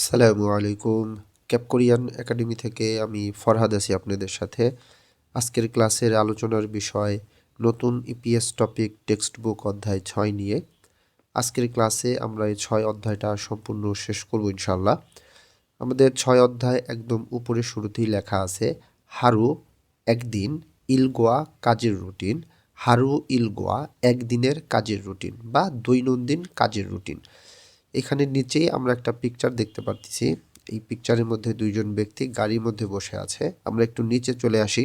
আসসালামু আলাইকুম। Cap Korean academy থেকে আমি ফরহাদ আছি আপনাদের সাথে। আজকের ক্লাসের আলোচনার বিষয় নতুন ইপিএস টপিক টেক্সট বুক অধ্যায় 6 নিয়ে। আজকের ক্লাসে আমরা এই 6 অধ্যায়টা সম্পূর্ণ শেষ করব ইনশাল্লাহ। আমাদের 6 অধ্যায় একদম উপরে শুরুতেই লেখা আছে হারু একদিন ইলগোয়া কাজের রুটিন। হারু ইলগোয়া একদিনের কাজের রুটিন বা দৈনন্দিন কাজের রুটিন। এখানে নিচেই আমরা একটা পিকচার দেখতে পাচ্ছি। এই পিকচারের মধ্যে দুইজন ব্যক্তি গাড়ির মধ্যে বসে আছে। আমরা একটু নিচে চলে আসি।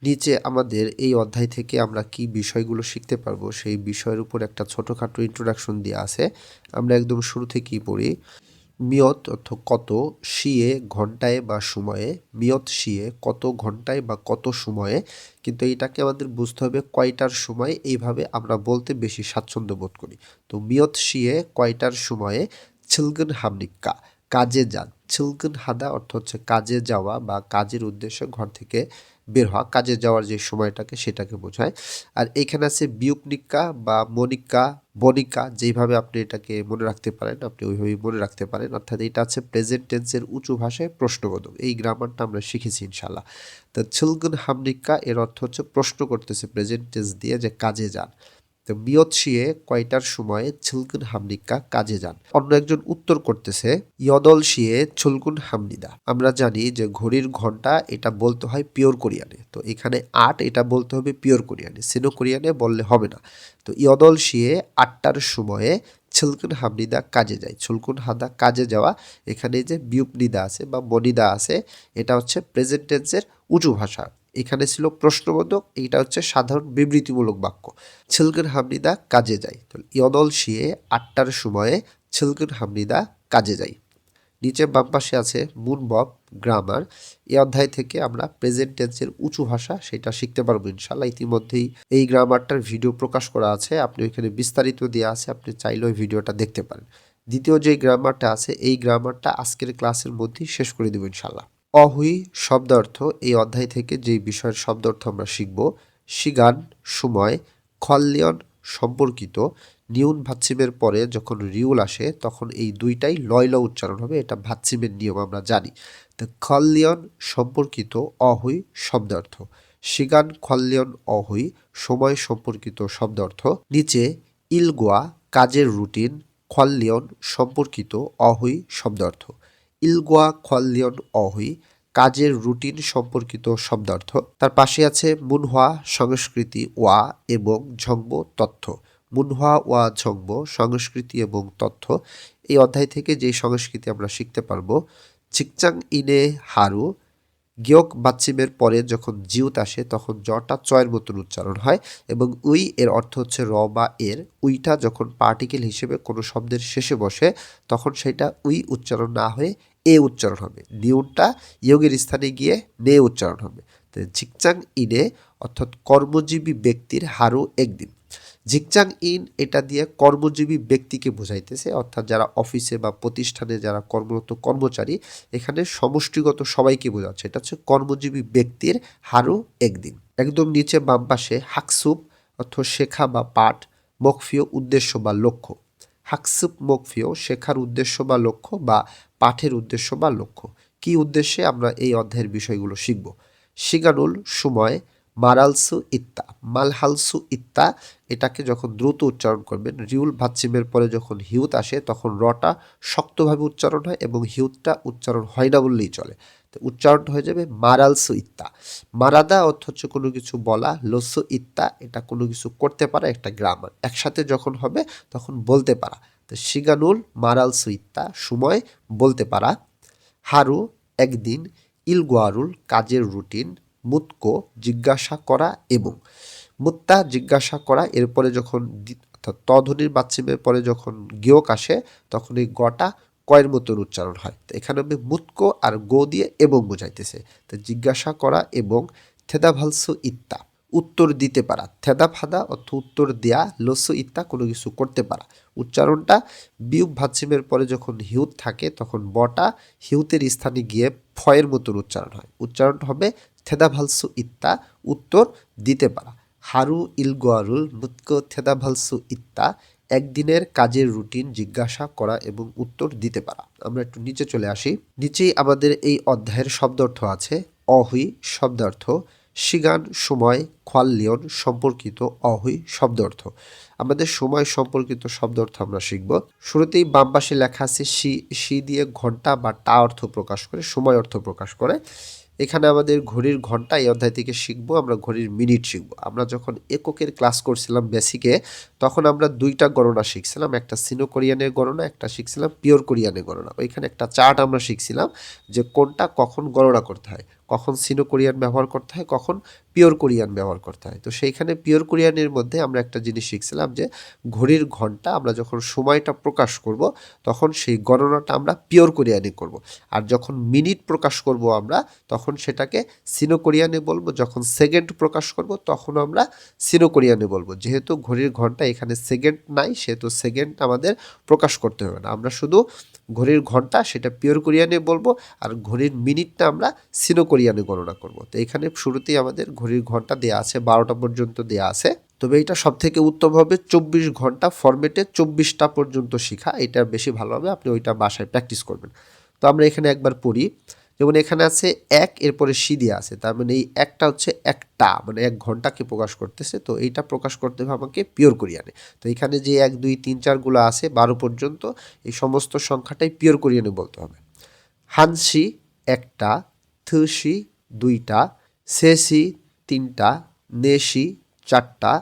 নিচে আমাদের এই অধ্যায় থেকে আমরা কি বিষয়গুলো শিখতে পারবো সেই বিষয়ের উপর একটা ছোটোখাটো ইন্ট্রোডাকশন দেওয়া আছে। আমরা একদম শুরু থেকেই পড়ি। মিয়ত অর্থ কত, শিয়ে ঘন্টায় বা সময়ে, মিয়ত শিয়ে কত ঘন্টায় বা কত সময়ে, কিন্তু এটাকে আমাদের বুঝতে হবে কয়টার সময়, এইভাবে আমরা বলতে বেশি স্বাচ্ছন্দ্য বোধ করি। তো মিয়ত শিয়ে কয়টার সময়ে, ছিলগন হামনিক্কা কাজে যান। ছিলগন হাদা অর্থ হচ্ছে কাজে যাওয়া বা কাজের উদ্দেশ্যে ঘর থেকে বের হওয়া, কাজে যাওয়ার যে সময়টাকে সেটাকে বোঝায়। আর এখানে আছে বিউপনিক্কা বা মনিক্কা বনিকা, যেইভাবে আপনি এটাকে মনে রাখতে পারেন আপনি ওইভাবেই মনে রাখতে পারেন। অর্থাৎ এটা আছে প্রেজেন্ট টেন্সের উঁচু ভাষায় প্রশ্নবোধক। এই গ্রামারটা আমরা শিখেছি ইনশাল্লাহ। তো ছিলগুন হামনিক্কা এর অর্থ হচ্ছে প্রশ্ন করতেছে প্রেজেন্ট টেন্স দিয়ে যে কাজে যান। তো মিয়ত শিয়ে কয়টার সময়ে ছিলগুন হামনিক্কা কাজে যান। অন্য একজন উত্তর করতেছে ইয়দল শিয়ে ছুলগুন হামনিদা। আমরা জানি যে ঘড়ির ঘন্টা এটা বলতে হয় পিওর কোরিয়ানে, তো এখানে 8 এটা বলতে হবে পিওর কোরিয়ানে, সিনো কোরিয়ানে বললে হবে না। তো ইয়দল শিয়ে 8টার সময়ে ছুলকুন হামনিদা কাজে যায়। ছুলকুন হাদা কাজে যাওয়া, এখানে যে বিউপনিদা আছে বা মনিদা আছে এটা হচ্ছে প্রেজেন্ট টেন্সের উঁচু ভাষা। এখানে ছিল প্রশ্নবোধক, এইটা হচ্ছে সাধারণ বিবৃতিমূলক বাক্য। ছিলকুন হামনিদা কাজে যায়। তো ইয়দল শিয়ে 8টার সময়ে ছিলকুন হামনিদা কাজে যায়। নিচে বাম পাশে আছে মুনবব গ্রামার। এই অধ্যায় থেকে আমরা প্রেজেন্ট টেন্সের উঁচু ভাষা সেটা শিখতে পারবো ইনশাল্লাহ। ইতিমধ্যেই এই গ্রামারটার ভিডিও প্রকাশ করা আছে, আপনি ওইখানে বিস্তারিত দেওয়া আছে, আপনি চাইলে ওই ভিডিওটা দেখতে পারেন। দ্বিতীয় যে গ্রামারটা আছে এই গ্রামারটা আজকের ক্লাসের মধ্যেই শেষ করে দেব ইনশাল্লাহ। অহুই শব্দার্থ, এই অধ্যায় থেকে যেই বিষয়ের শব্দার্থ আমরা শিখব। সিগান সময়, খল্লিয়ন সম্পর্কিত। নিউন ভাচ্ছিমের পরে যখন রিউল আসে তখন এই দুইটাই লয়লা উচ্চারণ হবে, এটা ভাচ্ছিমের নিয়ম আমরা জানি। তো খল্লিয়ন সম্পর্কিত অহুই শব্দার্থ। সিগান খল্লিয়ন অহুই সময় সম্পর্কিত শব্দার্থ। নিচে ইলগোয়া কাজের রুটিন, খল্লিয়ন সম্পর্কিত অহুই শব্দার্থ। ইলগোয়া খল্লিয়ন অহুই কাজের রুটিন সম্পর্কিত শব্দার্থ। তার পাশে আছে মুনহোয়া সংস্কৃতি ওয়া এবং ঝংবো তথ্য। মুনহোয়া ওয়া ঝংবো সংস্কৃতি এবং তথ্য। এই অধ্যায় থেকে যে সংস্কৃতি আমরা শিখতে পারবো। চিকচাং ইনে হারু, গিয়ক বাচ্চিমের পরে যখন জিউত আসে তখন জটা চয়ের মতন উচ্চারণ হয়, এবং উই এর অর্থ হচ্ছে র বা এর। উইটা যখন পার্টিকেল হিসেবে কোনো শব্দের শেষে বসে তখন সেটা উই উচ্চারণ না হয়ে এ উচ্চারণ হবে। নিউনটা ইয়োগের স্থানে গিয়ে নে উচ্চারণ হবে। তো ঝিকচাং ইনে অর্থাৎ কর্মজীবী ব্যক্তির হারু একদিন। ঝিকচাং ইন এটা দিয়ে কর্মজীবী ব্যক্তিকে বোঝাইতেছে, অর্থাৎ যারা অফিসে বা প্রতিষ্ঠানে যারা কর্মরত কর্মচারী, এখানে সমষ্টিগত সবাইকে বোঝাচ্ছে। এটা হচ্ছে কর্মজীবী ব্যক্তির হারু একদিন। একদম নিচে বাম পাশে হাকসুপ অর্থ শেখা বা পাঠ, মকফিও উদ্দেশ্য বা লক্ষ্য। হাকসুপ মকফিও শেখার উদ্দেশ্য বা লক্ষ্য বা পাঠের উদ্দেশ্য বা লক্ষ্য। কি উদ্দেশ্যে আমরা এই অধ্যায়ের বিষয়গুলো শিখব। শিগানুল সময়, মারালসু ইত্তা, মালহালসু ইত্তা এটাকে যখন দ্রুত উচ্চারণ করবেন, রিউল ভাচ্ছিমের পরে যখন হিউত আসে তখন রটা শক্তভাবে উচ্চারণ হয় এবং হিউতটা উচ্চারণ হয় না বললেই চলে। তো উচ্চারণটা হয়ে যাবে মারালসু ইত্তা। মারাদা অর্থ হচ্ছে কোনো কিছু বলা, লসু ইত্তা এটা কোনো কিছু করতে পারা, একটা গ্রামার একসাথে যখন হবে তখন বলতে পারা। তো শিগানুল মারালসু ইত্তা সময় বলতে পারা। হারু একদিন, ইলগোয়ারুল কাজের রুটিন, মুতকো জিজ্ঞাসা করা এবং মুত্তা জিজ্ঞাসা করা। এরপরে যখন অর্থাৎ তধ্বনির বাচ্চিমের পরে যখন গিয়ক আসে তখন এই গটা কয়ের মতন উচ্চারণ হয়। তো এখানে আমি মুতকো আর গো দিয়ে এবং বোঝাইতেছে। তো জিজ্ঞাসা করা এবং থেদা ভালসু ইত্তা উত্তর দিতে পারা। থেদা ফাদা অর্থ উত্তর দেয়া, লসু ইত্তা কোনো কিছু করতে পারা। উচ্চারণটা বিউপ ভাচ্ছিমের পরে যখন হিউত থাকে তখন বটা হিউতের স্থানে গিয়ে ফয়ের মতন উচ্চারণ হয়। উচ্চারণটা হবে থেদা ভালসু ইত্তা উত্তর দিতে পারা। হারু ইলগোয়ারুল মুতকো থেদা ভালসু ইত্তা একদিনের কাজের রুটিন জিজ্ঞাসা করা এবং উত্তর দিতে পারা। আমরা একটু নিচে চলে আসি। নিচেই আমাদের এই অধ্যায়ের শব্দার্থ আছে। অহুই শব্দার্থ, সিগান সময়, খোয়াল্লিয়ন সম্পর্কিত অহুই শব্দার্থ। আমাদের সময় সম্পর্কিত শব্দার্থ আমরা শিখব। শুরুতেই বাম পাশে লেখা আছে সি দিয়ে ঘন্টা বা টা অর্থ প্রকাশ করে, সময় অর্থ প্রকাশ করে। এখানে আমাদের ঘড়ির ঘন্টা এই অধ্যায় থেকে শিখবো, আমরা ঘড়ির মিনিট শিখবো। আমরা যখন এককের ক্লাস করছিলাম বেসিকে, তখন আমরা দুইটা গণনা শিখছিলাম, একটা সিনো কোরিয়ানের গণনা, একটা শিখছিলাম পিওর কোরিয়ানের গণনা। ওইখানে একটা চার্ট আমরা শিখছিলাম যে কোনটা কখন গণনা করতে হয়, কখন সিনো কোরিয়ান ব্যবহার করতে হয়, কখন পিওর কোরিয়ান ব্যবহার করতে হয়। তো সেইখানে পিওর কোরিয়ানের মধ্যে আমরা একটা জিনিস শিখছিলাম যে ঘড়ির ঘন্টা আমরা যখন সময়টা প্রকাশ করব তখন সেই গণনাটা আমরা পিওর কোরিয়ানে করব। আর যখন মিনিট প্রকাশ করব আমরা তখন সেটাকে সিনো কোরিয়ানে বলবো। যখন সেকেন্ড প্রকাশ করব তখন আমরা সিনো কোরিয়ানে বলবো। যেহেতু ঘড়ির ঘন্টা এখানে সেকেন্ড নাই, সেহেতু সেকেন্ড আমাদের প্রকাশ করতে হবে না। আমরা শুধু ঘড়ির ঘন্টা সেটা পিওর কোরিয়ানে বলবো, আর ঘড়ির মিনিটটা আমরা সিনো কোরিয়ানে গণনা করব। তো এখানে শুরুতেই আমাদের ঘড়ির ঘন্টা দেয়া আছে, 12টা পর্যন্ত দেয়া আছে। তবে এটা সব থেকে উত্তম হবে 24 ঘন্টা ফরম্যাটে 24টা পর্যন্ত শেখা, এটা বেশি ভালো হবে। আপনি ওইটা বাসায় প্র্যাকটিস করবেন। তো আমরা এখানে একবার পড়ি। যেমন এখানে আছে এক, এরপরে সি দিয়ে আছে, তার মানে এই একটা হচ্ছে একটা, মানে 1 ঘন্টাকে প্রকাশ করতেছে। তো এইটা প্রকাশ করতে হবে আমাকে পিওর কোরিয়ানে। তো এখানে যে 1 2 3 4 গুলো আছে 12 পর্যন্ত, এই সমস্ত সংখ্যাটাই পিওর কোরিয়ানে বলতে হবে। হানসি একটা, থুসি দুইটা, সেসি তিনটা, নেসি চারটা,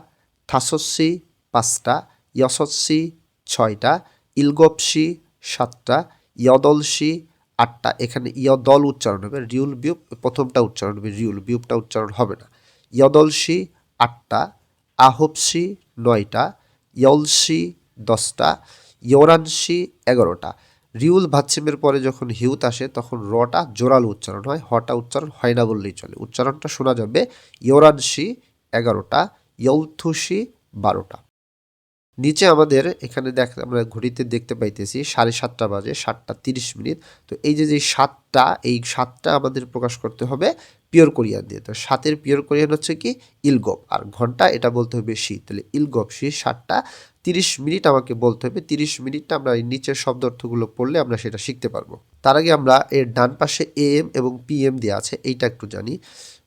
থাসসি পাঁচটা, ইয়সসি ছয়টা, ইলগপসি সাতটা, ইয়দলসি আটটা। এখানে ইয়দল উচ্চারণ হবে, রিউল বিউপ প্রথমটা উচ্চারণ হবে, রিউল বিউপটা উচ্চারণ হবে না। ইয়দলসি আটটা, আহবসি নয়টা, ইয়লসি 10টা, ইয়োরানসি 11টা। রিউল ভাচ্ছিমের পরে যখন হিউত আসে তখন রটা জোরালো উচ্চারণ হয়, হটা উচ্চারণ হয় না বললেই চলে। উচ্চারণটা শোনা যাবে ইয়োরানসি 11টা, ইয়লথুসি 12টা। নিচে আমাদের এখানে আমরা ঘড়িতে দেখতে পাইতেছি 7:30 বাজে, 7:30। তো এই যে 7টা, এই 7টা আমাদের প্রকাশ করতে হবে পিওর কোরিয়ান দিয়ে। তো 7-এর পিওর কোরিয়ান হচ্ছে কি ইলগপ, আর ঘন্টা এটা বলতে হবে শি। তাহলে ইলগপ শি 7:30 আমাকে বলতে হবে। 30 মিনিটটা আমরা এই নিচের শব্দ অর্থগুলো পড়লে আমরা সেটা শিখতে পারবো। তার আগে আমরা এর ডান পাশে এএম এবং পিএম দেওয়া আছে, এইটা একটু জানি।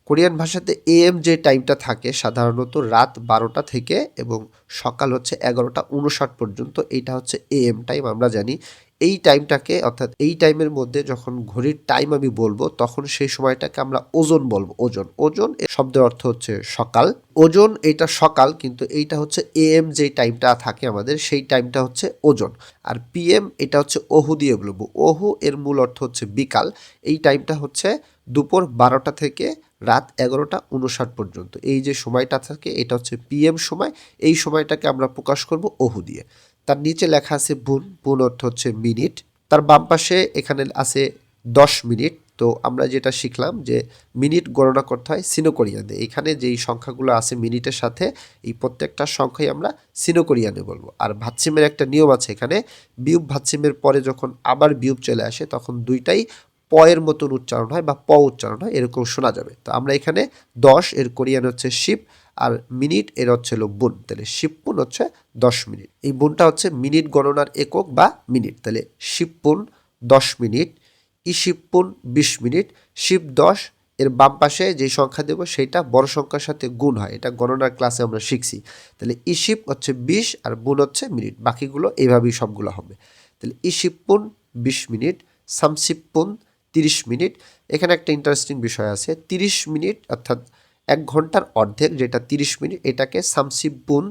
কোরিয়ান ভাষাতে এএম যে টাইমটা থাকে সাধারণত রাত 12টা থেকে এবং সকাল হচ্ছে 11:59 পর্যন্ত, এইটা হচ্ছে এএম টাইম আমরা জানি। এই টাইমটাকে, অর্থাৎ এই টাইমের মধ্যে যখন ঘড়ির টাইম আমি বলবো তখন সেই সময়টাকে আমরা ওজন বলবো। ওজন, ওজন শব্দের অর্থ হচ্ছে সকাল। ওজন এটা সকাল, কিন্তু এইটা হচ্ছে এএম যে টাইমটা থাকে আমাদের, সেই টাইমটা হচ্ছে ওজন। আর পিএম এটা হচ্ছে ওহু দিয়ে বলবো। ওহু এর মূল অর্থ হচ্ছে বিকাল। এই টাইমটা হচ্ছে দুপুর 12টা থেকে রাত 11:59 পর্যন্ত। এই যে সময়টা থাকে এটা হচ্ছে পিএম সময়। এই সময়টাকে আমরা প্রকাশ করব ওহু দিয়ে। তার নিচে লেখা আছে বুন, বুন অর্থ হচ্ছে মিনিট। তার বাম পাশে এখানে আছে 10 মিনিট। তো আমরা যেটা শিখলাম যে মিনিট গণনা করতে হয় সিনো কোরিয়ানে। এখানে যেই সংখ্যাগুলো আছে মিনিটের সাথে, এই প্রত্যেকটা সংখ্যাই আমরা সিনো কোরিয়ানে বলবো। আর ভাচ্ছিমের একটা নিয়ম আছে এখানে, বিউপ ভাচ্ছিমের পরে যখন আবার বিউপ চলে আসে তখন দুইটাই প এর মতন উচ্চারণ হয় বা প উচ্চারণ হয়, এরকম শোনা যাবে। তো আমরা এখানে 10 এর কোরিয়ান হচ্ছে শিপ, আর মিনিট এর হচ্ছে বুন। তাহলে শিবপুন হচ্ছে 10 মিনিট। এই বুনটা হচ্ছে মিনিট গণনার একক বা মিনিট। তাহলে শিবপুন 10 মিনিট, ইশিবপুন 20 মিনিট, শিব 10 এর বাম পাশে যে সংখ্যা দেব সেটা বড় সংখ্যার সাথে গুণ হয়, এটা গণনার ক্লাসে আমরা শিখছি। তাহলে ইশিব হচ্ছে 20 আর বুন হচ্ছে মিনিট, বাকিগুলো এইভাবেই সবগুলো হবে। তাহলে ইশিবপুন 20 মিনিট, সামসিবপুন 30 মিনিট। এখানে একটা ইন্টারেস্টিং বিষয় আছে, 30 মিনিট অর্থাৎ 1 ঘন্টার অর্ধেক যেটা 30 মিনিট, এটাকে সামসিবপুন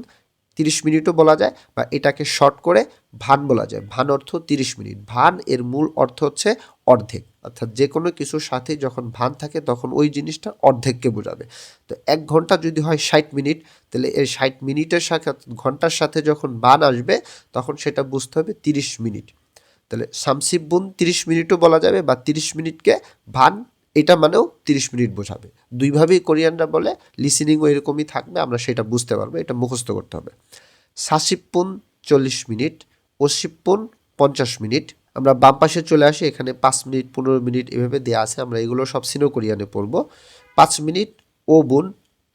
30 মিনিটও বলা যায়, বা এটাকে শর্ট করে ভান বলা যায়। ভান অর্থ 30 মিনিট। ভান এর মূল অর্থ হচ্ছে অর্ধেক, অর্থাৎ যে কোনো কিছুর সাথে যখন ভান থাকে তখন ওই জিনিসটা অর্ধেককে বোঝাবে। তো 1 ঘন্টা যদি হয় 60 মিনিট, তাহলে এই 60 মিনিটের সাথে ঘন্টার সাথে যখন ভান আসবে তখন সেটা বুঝতে হবে 30 মিনিট। তাহলে সামসিবুন 30 মিনিটও বলা যাবে, বা 30 মিনিটকে ভান এটা মানেও 30 মিনিট বোঝাবে। দুইভাবেই কোরিয়ানরা বলে, লিসেনিংও এরকমই থাকবে, আমরা সেটা বুঝতে পারবো, এটা মুখস্থ করতে হবে। সাসিপুন 40 মিনিট, ওসিপুন 50 মিনিট। আমরা বাম পাশে চলে আসি, এখানে 5 মিনিট 15 মিনিট এভাবে দেওয়া আছে, আমরা এগুলো সব সিনো কোরিয়ানে পড়বো। 5 মিনিট ও বুন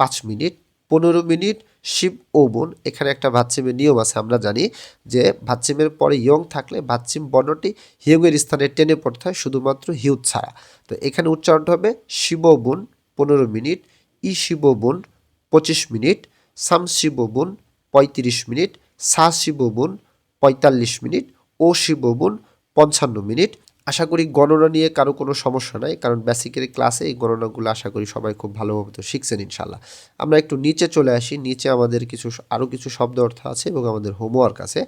5 মিনিট, 15 মিনিট শিব ও বোন, এখানে একটা ভাচ্চিমের নিয়ম আছে, আমরা জানি যে ভাচ্চিমের পরে ইয়ং থাকলে ভাচ্চিম বর্ণটি হিয়ংয়ের স্থানে টেনে পড়তে হয় শুধুমাত্র হিউত ছাড়া। তো এখানে উচ্চারণটা হবে শিব বোন 15 মিনিট, ই শিব বোন 25 মিনিট, সাম শিব বোন 35 মিনিট, সা শিব বোন 45 মিনিট, ও শিব বোন 55 মিনিট। আশা করি গণনা নিয়ে কারো কোনো সমস্যা নাই, কারণ বেসিকের ক্লাসে এই গণনাগুলো আশা করি সবাই খুব ভালোভাবে তো শিখছেন ইনশাল্লাহ। আমরা একটু নিচে চলে আসি, নিচে আমাদের আরও কিছু শব্দ অর্থ আছে এবং আমাদের হোমওয়ার্ক আছে।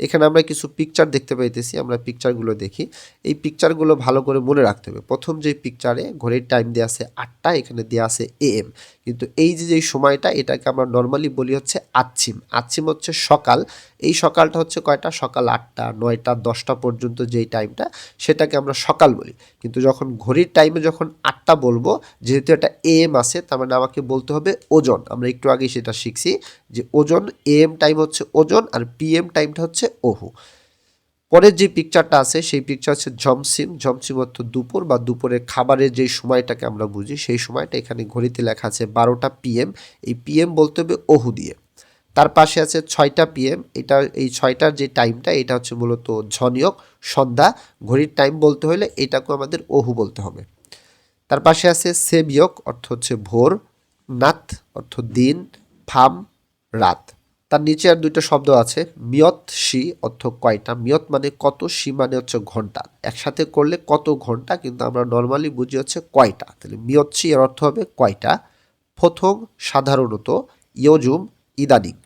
এখানে আমরা কিছু পিকচার দেখতে পাইতেছি, আমরা পিকচারগুলো দেখি। এই পিকচারগুলো ভালো করে মনে রাখতে হবে। প্রথম যে পিকচারে ঘড়ির টাইম দেওয়া আছে 8টা, এখানে দেওয়া আছে AM, কিন্তু এই যে সময়টা এটাকে আমরা নর্মালি বলি হচ্ছে আচ্ছিম। আচ্ছিম হচ্ছে সকাল, এই সকালটা হচ্ছে কয়টা, সকাল 8টা 9টা 10টা পর্যন্ত যেই টাইমটা সেটাকে আমরা সকাল বলি। কিন্তু যখন ঘড়ির টাইমে যখন 8টা বলবো, যেহেতু এটা AM আছে, তার মানে আমাকে বলতে হবে ওজন। আমরা একটু আগেই সেটা শিখছি যে ওজন, AM টাইম হচ্ছে ওজন আর PM টাইমটা হচ্ছে ওহু। পরের যে পিকচারটা আছে সেই পিকচার হচ্ছে জমসিম। জমসিম অর্থ দুপুর বা দুপুরের খাবারের যেই সময়টাকে আমরা বুঝি সেই সময়টা, এখানে ঘড়িতে লেখা আছে 12টা PM, এই PM বলতে হবে ওহু দিয়ে। তার পাশে আছে 6টা PM, এটা এই 6টার যে টাইমটা এটা হচ্ছে মূলত ঝনিয়ক সন্ধ্যা, ঘড়ির টাইম বলতে হলে এটাকেও আমাদের ওহু বলতে হবে। তার পাশে আছে সেবিয়ক অর্থ হচ্ছে ভোর, নাথ অর্থ দিন, ফাম রাত। তার নিচে আর দুইটা শব্দ আছে, মিয়ত শি অর্থ কয়টা, মিয়ত মানে কত, শি মানে হচ্ছে ঘন্টা, একসাথে করলে কত ঘন্টা, কিন্তু আমরা নর্মালি বুঝি হচ্ছে কয়টা, তাহলে মিয়ত শি এর অর্থ হবে কয়টা। প্রথম সাধারণত, ইয়জুম ইদানিং।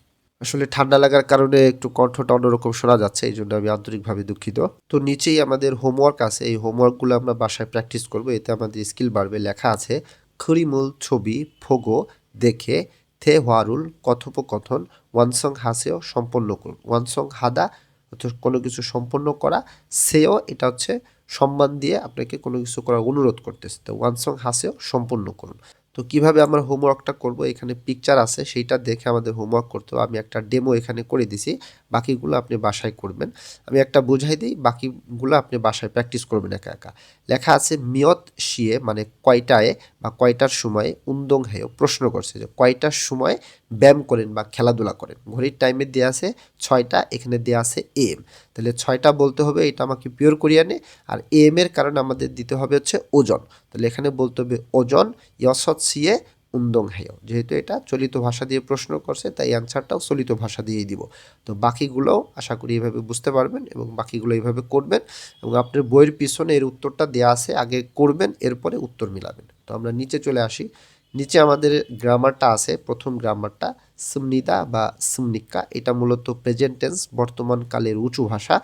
আসলে ঠান্ডা লাগার কারণে একটু কণ্ঠটা অন্যরকম শোনা যাচ্ছে, এই জন্য আমি আন্তরিকভাবে দুঃখিত। তো নিচেই আমাদের হোমওয়ার্ক আছে, এই হোমওয়ার্কগুলো আমরা বাসায় প্র্যাকটিস করব, এতে আমাদের স্কিল বাড়বে। লেখা আছে খরিমুল ছবি ফোগো দেখে থে হোয়ারুল কথোপকথন ওয়ানসং হাসেও সম্পন্ন করুন। ওয়ানসং হাদা অর্থাৎ কোনো কিছু সম্পন্ন করা, সেও এটা হচ্ছে সম্মান দিয়ে আপনাকে কোনো কিছু করার অনুরোধ করতেছে, তো ওয়ানসং হাসেও সম্পন্ন করুন। তো কিভাবে আমরা হোমওয়ার্কটা করব, এখানে পিকচার আছে সেইটা দেখে আমাদের হোমওয়ার্ক করতে হবে। আমি একটা ডেমো এখানে করে দিছি, বাকিগুলো আপনি বাসায় করবেন। আমি একটা বুঝাই দিই, বাকিগুলো আপনি বাসায় প্র্যাকটিস করবেন একা একা। লেখা আছে মিয়ত শিয়ে মানে কয়টায় বা কয়টার সময়, উন্দং হেয় প্রশ্ন করছে যে কয়টার সময় ব্যায়াম করেন বা খেলাধুলা করেন। ঘড়ির টাইমে দেওয়া আছে 6টা, এখানে দেওয়া আছে AM, তাহলে 6টা বলতে হবে এটা আমাকে পিওর কোরিয়ানে, আর AM এর কারণে আমাদের দিতে হবে হচ্ছে ওজন, তাহলে এখানে বলতে হবে ওজন ইয়সৎ সিয়ে উন্দং হেয়। যেহেতু এটা চলিত ভাষা দিয়ে প্রশ্ন করছে তাই অ্যান্সারটাও চলিত ভাষা দিয়েই দিব। তো বাকিগুলোও আশা করি এইভাবে বুঝতে পারবেন এবং বাকিগুলো এইভাবে করবেন, এবং আপনার বইয়ের পিছনে এর উত্তরটা দেওয়া আছে, আগে করবেন এরপরে উত্তর মিলাবেন। তো আমরা নিচে চলে আসি, নিচে আমাদের গ্রামারটা আছে। প্রথম গ্রামারটা সুমনিদা বা সুমনিকা, এটা মূলত প্রেজেন্ট টেন্স, বর্তমান কালের উঁচু ভাষা।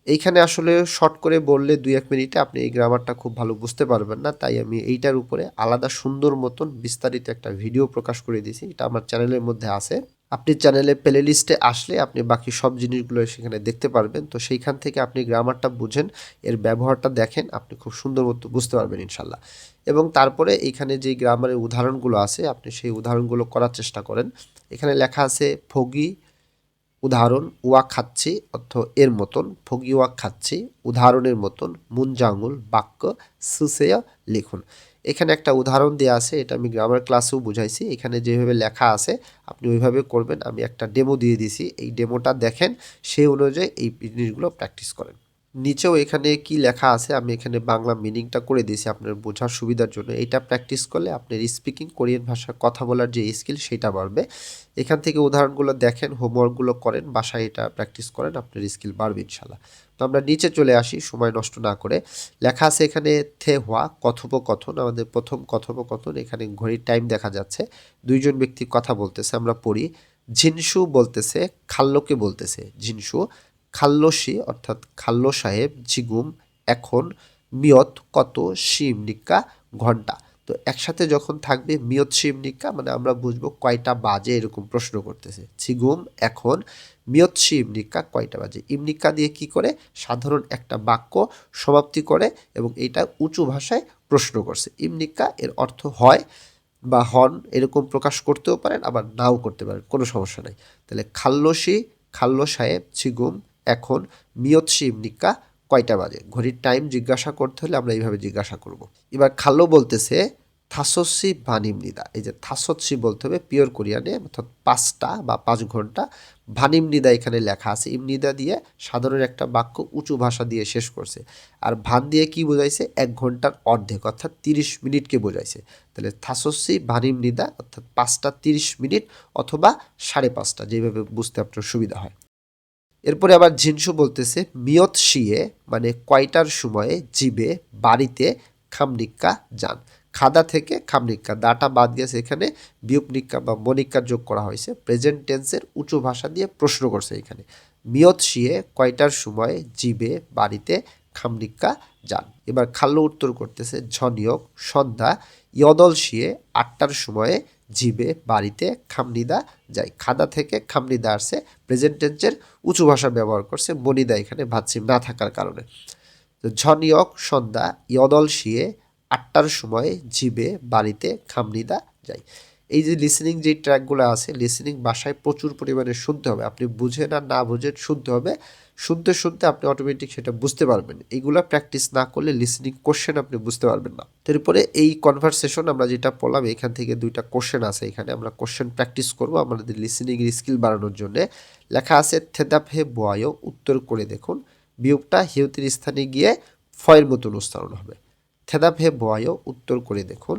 এইখানে আসলে শর্ট করে বললে 2-1 মিনিটে আপনি এই গ্রামারটা খুব ভালো বুঝতে পারবেন না, তাই আমি এইটার উপরে আলাদা সুন্দর মতন বিস্তারিত একটা ভিডিও প্রকাশ করে দিয়েছি, এটা আমার চ্যানেলের মধ্যে আছে। আপনি চ্যানেলে প্লে লিস্টে আসলে আপনি বাকি সব জিনিসগুলো সেখানে দেখতে পারবেন। তো সেইখান থেকে আপনি গ্রামারটা বুঝেন, এর ব্যবহারটা দেখেন, আপনি খুব সুন্দর মতো বুঝতে পারবেন ইনশাল্লাহ। এবং তারপরে এইখানে যেই গ্রামারের উদাহরণগুলো আছে আপনি সেই উদাহরণগুলো করার চেষ্টা করেন। এখানে লেখা আছে ফগি উদাহরণ, ওয়া খাচ্ছি অর্থ এর মতন, ফগি ওয়া খাচ্ছি উদাহরণের মতন, মুনজাঙ্গুল বাক্য সুসেয়া লিখুন। এখানে একটা উদাহরণ দেওয়া আছে, এটা আমি গ্রামার ক্লাসেও বুঝাইছি, এখানে যেভাবে লেখা আছে আপনি ওইভাবে করবেন। আমি একটা ডেমো দিয়ে দিছি, এই ডেমোটা দেখেন, সেই অনুযায়ী এই জিনিসগুলো প্র্যাকটিস করেন। নিচেও এখানে কি লেখা আছে আমি এখানে বাংলা মিনিংটা করে দিয়েছি আপনার বোঝার সুবিধার জন্য। এটা প্র্যাকটিস করলে আপনার স্পিকিং কোরিয়ান ভাষায় কথা বলার যে স্কিল সেটা বাড়বে। এখান থেকে উদাহরণগুলো দেখেন, হোমওয়ার্কগুলো করেন, বাসায় এটা প্র্যাকটিস করেন, আপনার স্কিল বাড়বে ইনশাল্লাহ। তো আমরা নিচে চলে আসি সময় নষ্ট না করে। লেখা আছে এখানে থে হওয়া কথোপকথন, আমাদের প্রথম কথোপকথন। এখানে ঘড়ির টাইম দেখা যাচ্ছে, দুইজন ব্যক্তি কথা বলতেছে, আমরা পড়ি। ঝিনসু বলতেছে খাল্লোকে বলতেছে ঝিনসু, খাল্লোশি অর্থাৎ খাল্লো সাহেব, ঝিগুম এখন, মিয়ত কত, শিমনিকা ঘন্টা। তো একসাথে যখন থাকবে মিয়ত শিমনিকা মানে আমরা বুঝবো কয়টা বাজে, এরকম প্রশ্ন করতেছে। ঝিগুম এখন, মিয়ত শিমনিকা কয়টা বাজে। ইমনিকা দিয়ে কি করে সাধারণ একটা বাক্য সমাপ্তি করে এবং এটা উঁচু ভাষায় প্রশ্ন করছে। ইমনিকা এর অর্থ হয় বা হন এরকম প্রকাশ করতেও পারেন, আবার নাও করতে পারেন, কোনো সমস্যা নাই। তাহলে খাল্লোশি খাল্লো সাহেব ছিগুম এখন, মিয়ৎসি ইমনিকা কয়টা বাজে। ঘড়ির টাইম জিজ্ঞাসা করতে হলে আমরা এইভাবে জিজ্ঞাসা করব। এবার খাল্লো বলতেছে থাসসি ভানিমনিদা, এই যে থাসসি বলতে হবে পিওর কোরিয়ানে, অর্থাৎ 5টা বা 5 ঘন্টা। ভানিমনিদা এখানে লেখা আছে, ইমনিদা দিয়ে সাধারণ একটা বাক্য উঁচু ভাষা দিয়ে শেষ করছে। আর ভান দিয়ে কি বোঝাইছে, 1 ঘন্টার অর্ধেক অর্থাৎ 30 মিনিটকে বোঝাইছে। তাহলে থাসসি ভানিমনিদা অর্থাৎ 5টা 30 মিনিট অথবা 5:30, যেভাবে বুঝতে আপনার সুবিধা হয়। এরপরে আবার ঝিনসু বলতেছে মিয়ত শিয়ে, মানে কয়টার সময়ে জিবে বাড়িতে খামনিক্কা যান। খাদা থেকে খামনিক্কা, দাটা বাদ গেছে, এখানে বিয়োগ নিক্কা বা মনিক্কা যোগ করা হয়েছে। প্রেজেন্ট টেন্সের উঁচু ভাষা দিয়ে প্রশ্ন করছে এখানে। মিয়ত শিয়ে কয়টার সময়ে জিবে বাড়িতে খামনিক্কা যান। এবার খাল্লো উত্তর করতেছে ঝনিয়ক সন্ধ্যা ইয়দল শিয়ে 8টার সময়ে জিবে বাড়িতে খামনিদা যায়। খাদা থেকে খামনিদা আসছে, প্রেজেন্ট টেন্সের উঁচু ভাষা ব্যবহার করছে বনিদা এখানে ভাতসিম না থাকার কারণে। তো ঝনিয়ক সন্ধ্যা ইয়দল শিয়ে 8টার সময়ে জিবে বাড়িতে খামনিদা যায়। এই যে লিসেনিং যে ট্র্যাকগুলো আছে, লিসেনিং বাসায় প্রচুর পরিমাণে শুনতে হবে। আপনি বুঝেন আর না বুঝেন শুনতে হবে, শুনতে শুনতে আপনি অটোমেটিক সেটা বুঝতে পারবেন। এইগুলা প্র্যাকটিস না করলে লিসেনিং কোশ্চেন আপনি বুঝতে পারবেন না। এরপরে এই কনভারসেশন আমরা যেটা পড়লাম, এখান থেকে 2টা কোশ্চেন আছে, এখানে আমরা কোশ্চেন প্র্যাকটিস করব আমাদের লিসেনিং স্কিল বাড়ানোর জন্য। লেখা আছে থেদাফে বোয়ায়, উত্তর করে দেখুন। বিয়োগটা হিউতির স্থানে গিয়ে ফয়ের মতন উচ্চারণ হবে। থেদাফে বোয়ায়, উত্তর করে দেখুন।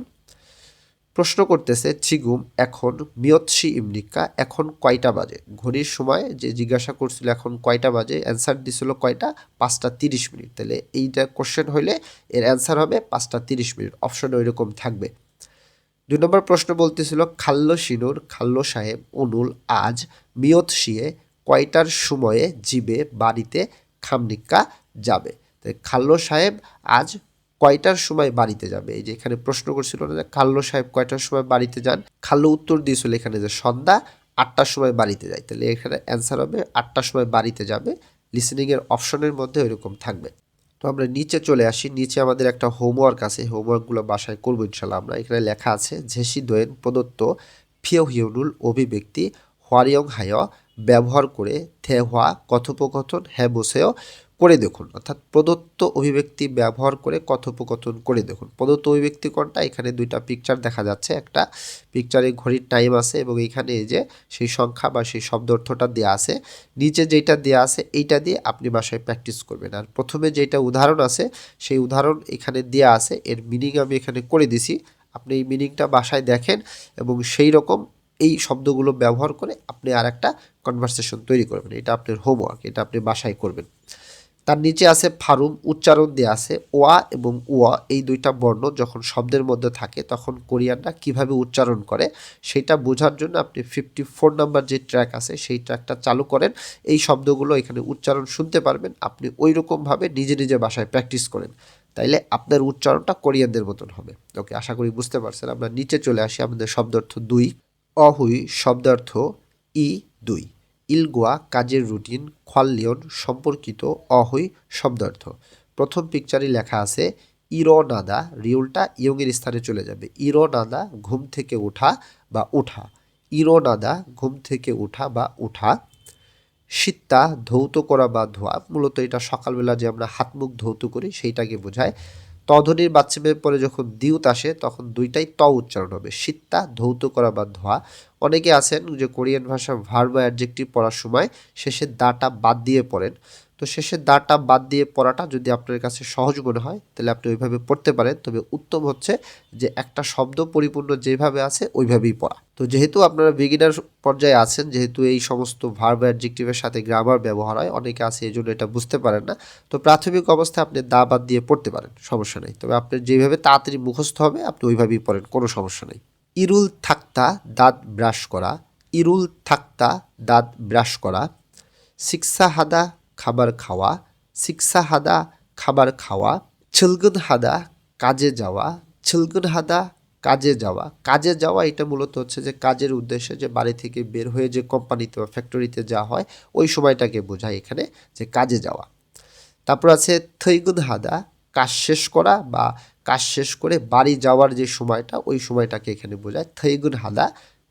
প্রশ্ন করতেছে চিগুম এখন মিয়ৎসি ইমনিকা, এখন কয়টা বাজে। ঘড়ির সময় যে জিজ্ঞাসা করছিল এখন কয়টা বাজে, অ্যান্সার দিছিল কয়টা, 5টা 30 মিনিট। তাহলে এইটা কোশ্চেন হইলে এর অ্যান্সার হবে 5টা 30 মিনিট, অপশনে ওইরকম থাকবে। 2 নম্বর প্রশ্ন বলতেছিল খাল্লো সিনুর, খাল্লো সাহেব অনুল আজ মিয়ৎসিয়ে কয়টার সময়ে জিবে বাড়িতে খামনিক্কা যাবে। তাই খাল্লো সাহেব আজ কয়টার সময় বাড়িতে যাবে, এই যে এখানে প্রশ্ন করছিল না যে খাল্লো সাহেব কয়টার সময় বাড়িতে যান, খাল্লো উত্তর দিয়েছিল এখানে যে সন্ধ্যা 8টার সময় বাড়িতে যায়। তাহলে এখানে অ্যান্সার হবে 8টার সময় বাড়িতে যাবে। লিসেনিংয়ের অপশনের মধ্যে ওইরকম থাকবে। তো আমরা নিচে চলে আসি, নিচে আমাদের একটা হোমওয়ার্ক আছে, হোমওয়ার্কগুলো বাসায় করবো ইনশাল্লাহ আমরা। এখানে লেখা আছে ঝেসি দোয়েন প্রদত্ত ফিও হিউনুল অভিব্যক্তি হোয়ারিয়ং হায় ব্যবহার করে থেহোয়া কথোপকথন হ্যাঁ বসেও করে দেখুন, অর্থাৎ প্রদত্ত অভিব্যক্তি ব্যবহার করে কথোপকথন করে দেখুন। প্রদত্ত অভিব্যক্তি কোনটা, এখানে 2টা পিকচার দেখা যাচ্ছে, একটা পিকচারে ঘড়ির টাইম আছে এবং এখানে এই যে সেই সংখ্যা বা সেই শব্দ অর্থটা দেওয়া আছে। নিচে যেটা দেওয়া আছে এইটা দিয়ে আপনি বাসায় প্র্যাকটিস করবেন। আর প্রথমে যেটা উদাহরণ আছে সেই উদাহরণ এখানে দেওয়া আছে, এর মিনিং আমি এখানে করে দিছি। আপনি এই মিনিংটা বাসায় দেখেন এবং সেই রকম এই শব্দগুলো ব্যবহার করে আপনি আর একটা কনভারসেশন তৈরি করবেন। এটা আপনার হোমওয়ার্ক, এটা আপনি বাসায় করবেন। তার নিচে আছে ফারুম, উচ্চারণ দেওয়া আছে ওয়া এবং উয়া, এই 2টা বর্ণ যখন শব্দের মধ্যে থাকে তখন কোরিয়ানরা কিভাবে উচ্চারণ করে সেটা বোঝার জন্য আপনি 54 নাম্বার যে ট্র্যাক আছে সেই ট্র্যাকটা চালু করেন। এই শব্দগুলো এখানে উচ্চারণ শুনতে পারবেন, আপনি ওই রকমভাবে নিজে নিজে বাসায় প্র্যাকটিস করেন, তাইলে আপনার উচ্চারণটা কোরিয়ানদের মতন হবে। ওকে, আশা করি বুঝতে পারছেন। আমরা নিচে চলে আসি, আমাদের শব্দার্থ 2 অহুই শব্দার্থ ই 2 ইলগোয়া কাজের রুটিন খোয়াল্লিয়ন সম্পর্কিত অহই শব্দার্থ। প্রথম পিকচারে লেখা আছে ইরো নাদা, রিউলটা ইয়ংয়ের স্থানে চলে যাবে। ইরো নাদা ঘুম থেকে ওঠা বা ওঠা, ইরো নাদা ঘুম থেকে ওঠা বা ওঠা। শীতটা ধৌত করা বা ধোয়া, মূলত এটা সকালবেলা যে আমরা হাত মুখ ধৌত করি সেইটাকে বোঝায়। তধ্বনির বাচ্চামের পরে যখন দিউত আসে তখন 2টাই ত উচ্চারণ হবে, শীতটা ধৌত করা বা ধোয়া। অনেকে আছেন যে কোরিয়ান ভাষা ভার্ব বা অ্যাডজেক্টিভ পড়ার সময় শেষের দাটা বাদ দিয়ে পড়েন। তো শেষের দাটা বাদ দিয়ে পড়াটা যদি আপনার কাছে সহজ মনে হয় তাহলে আপনি ওইভাবে পড়তে পারেন, তবে উত্তম হচ্ছে যে একটা শব্দ পরিপূর্ণ যেভাবে আছে ওইভাবেই পড়া। তো যেহেতু আপনারা বিগিনার পর্যায়ে আছেন, যেহেতু এই সমস্ত ভার্ব অ্যাডজেক্টিভের সাথে গ্রামার ব্যবহার হয়, অনেকে আছে এই জন্য এটা বুঝতে পারেন না। তো প্রাথমিক অবস্থায় আপনি দা বাদ দিয়ে পড়তে পারেন, সমস্যা নেই। তবে আপনার যেভাবে তাড়াতাড়ি মুখস্থ হবে আপনি ওইভাবেই পড়েন, কোনো সমস্যা নেই। ইরুল থাকতা দাঁত ব্রাশ করা, ইরুল থাকতা দাঁত ব্রাশ করা। শিক্ষা হাদা খাবার খাওয়া, শিক্ষা হাদা খাবার খাওয়া। ছিলগুন হাদা কাজে যাওয়া, ছিলগুন হাদা কাজে যাওয়া। কাজে যাওয়া এটা মূলত হচ্ছে যে কাজের উদ্দেশ্যে যে বাড়ি থেকে বের হয়ে যে কোম্পানিতে বা ফ্যাক্টরিতে যাওয়া হয় ওই সময়টাকে বোঝায় এখানে যে কাজে যাওয়া। তারপর আছে থৈগুন হাদা কাজ শেষ করা বা কাজ শেষ করে বাড়ি যাওয়ার যে সময়টা ওই সময়টাকে এখানে বোঝায়। থৈগুন হাদা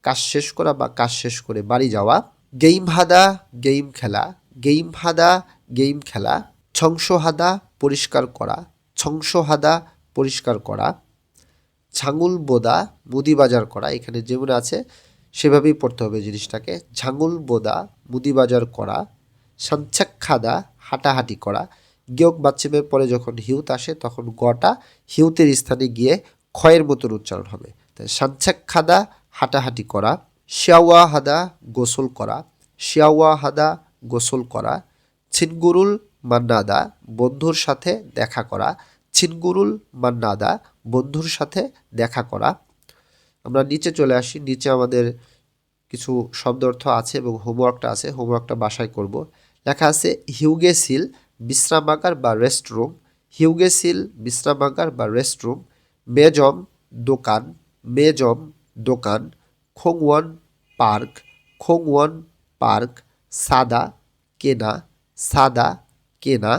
কাজ শেষ করা বা কাজ শেষ করে বাড়ি যাওয়া। গেম হাদা গেম খেলা, গেম হাদা গেম খেলা। ছংস হাদা পরিষ্কার করা, ছংস হাদা পরিষ্কার করা। ঝাঙুল বোদা মুদি বাজার করা, এখানে যেমন আছে সেভাবেই পড়তে হবে জিনিসটাকে। ঝাঙুল বোদা মুদি বাজার করা, সাঞ্চাক্ষাদা হাঁটাহাঁটি করা। গিয়ক বাচ্চিমের পরে যখন হিউত আসে তখন গটা হিউতের স্থানে গিয়ে ক্ষয়ের মতন উচ্চারণ হবে। তাই সাঞ্চাক্ষাদা হাঁটাহাঁটি করা, শিয়াওয়াহাদা গোসল করা, শিয়াওয়াহাদা গোসল করা। ছিনগুরুল মান্নাদা বন্ধুর সাথে দেখা করা, ছিনগুরুল মান্নাদা বন্ধুর সাথে দেখা করা। আমরা নিচে চলে আসি, নিচে আমাদের কিছু শব্দ অর্থ আছে এবং হোমওয়ার্কটা আছে, হোমওয়ার্কটা বাসায় করব। লেখা আছে হিউগেসিল বিশ্রামাগার বা রেস্টরুম, হিউগেসিল বিশ্রামাগার বা রেস্টরুম। মেজম দোকান, মেজম দোকান। খোংওয়ান পার্ক, খোংওয়ান পার্ক। সাদা কেনা, সাদা কেনা।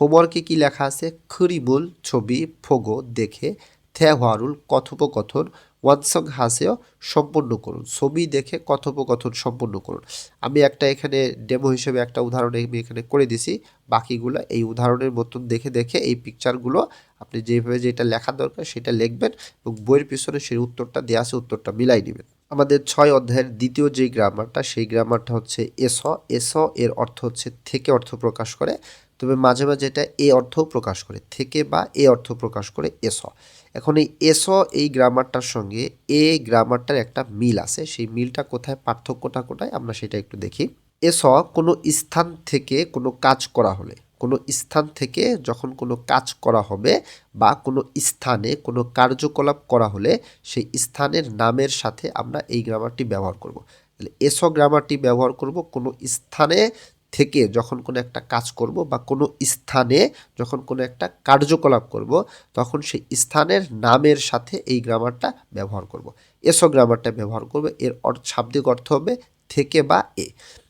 হোমওয়ার্কে কি লেখা আছে? খরিমুল ছবি ফোগো দেখে, থেহওয়ারুল কথোপকথন ওয়ানসং হাসেও সম্পন্ন করুন, ছবি দেখে কথোপকথন সম্পন্ন করুন। আমি একটা এখানে ডেমো হিসেবে একটা উদাহরণ আমি এখানে করে দিছি, বাকিগুলো এই উদাহরণের মতন দেখে দেখে এই পিকচারগুলো আপনি যেভাবে যেটা লেখা দরকার সেটা লিখবেন এবং বইয়ের পিছনে সেই উত্তরটা দেওয়া আছে উত্তরটা মিলাই নেবেন। আমাদের 6 অধ্যায়ের দ্বিতীয় যে গ্রামারটা, সেই গ্রামারটা হচ্ছে এস। এস এর অর্থ হচ্ছে থেকে অর্থ প্রকাশ করে, তবে মাঝে মাঝে এটা এ অর্থও প্রকাশ করে, থেকে বা এ অর্থ প্রকাশ করে এস। এখন এই এস এই গ্রামারটার সঙ্গে এ গ্রামারটার একটা মিল আছে, সেই মিলটা কোথায়, পার্থক্যটা কোথায় আমরা সেটা একটু দেখি। এস কোনো স্থান থেকে কোনো কাজ করা হলে, কোনো স্থান থেকে যখন কোনো কাজ করা হবে বা কোনো স্থানে কোনো কার্যকলাপ করা হলে সেই স্থানের নামের সাথে আমরা এই গ্রামারটি ব্যবহার করব। তাহলে এস গ্রামারটি ব্যবহার করব কোনো স্থানে থেকে যখন কোনো একটা কাজ করব বা কোনো স্থানে যখন কোনো একটা কার্যকলাপ করব তখন সেই স্থানের নামের সাথে এই গ্রামারটা ব্যবহার করব। এসো গ্রামারটা ব্যবহার করব, এর শাব্দিক অর্থ হবে থেকে বা এ।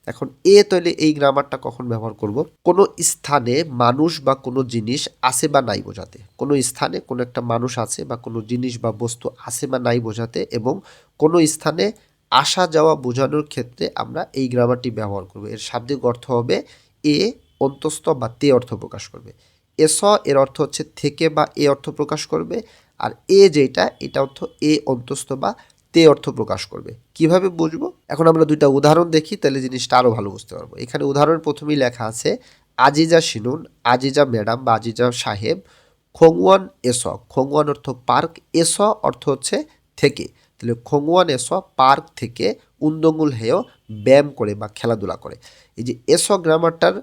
এখন এ তৈলে এই গ্রামারটা কখন ব্যবহার করব? কোনো স্থানে মানুষ বা কোনো জিনিস আছে বা নাই বোঝাতে, কোনো স্থানে কোনো একটা মানুষ আছে বা কোনো জিনিস বা বস্তু আছে বা নাই বোঝাতে এবং কোনো স্থানে আসা যাওয়া বোঝানোর ক্ষেত্রে আমরা এই গ্রামারটি ব্যবহার করব। এর শাব্দিক অর্থ হবে এ অন্তস্থ বা তে অর্থ প্রকাশ করবে। এস এর অর্থ হচ্ছে থেকে বা এ অর্থ প্রকাশ করবে, আর এ যেটা এটা অর্থ এ অন্তস্থ বা তে অর্থ প্রকাশ করবে। কিভাবে বুঝবো? এখন আমরা দুইটা উদাহরণ দেখি, তাহলে জিনিসটা আরও ভালো বুঝতে পারবো। এখানে উদাহরণ প্রথমেই লেখা আছে আজিজা শিনুন, আজিজা ম্যাডাম বা আজিজা সাহেব খোংওয়ান এস। খোংওয়ান অর্থ পার্ক, এস অর্থ হচ্ছে থেকে। তাহলে খোংওয়ান এস পার্ক থেকে উন্দঙ্গুল হেয় ব্যায়াম করে বা খেলাধুলা করে। এই যে এস গ্রামারটার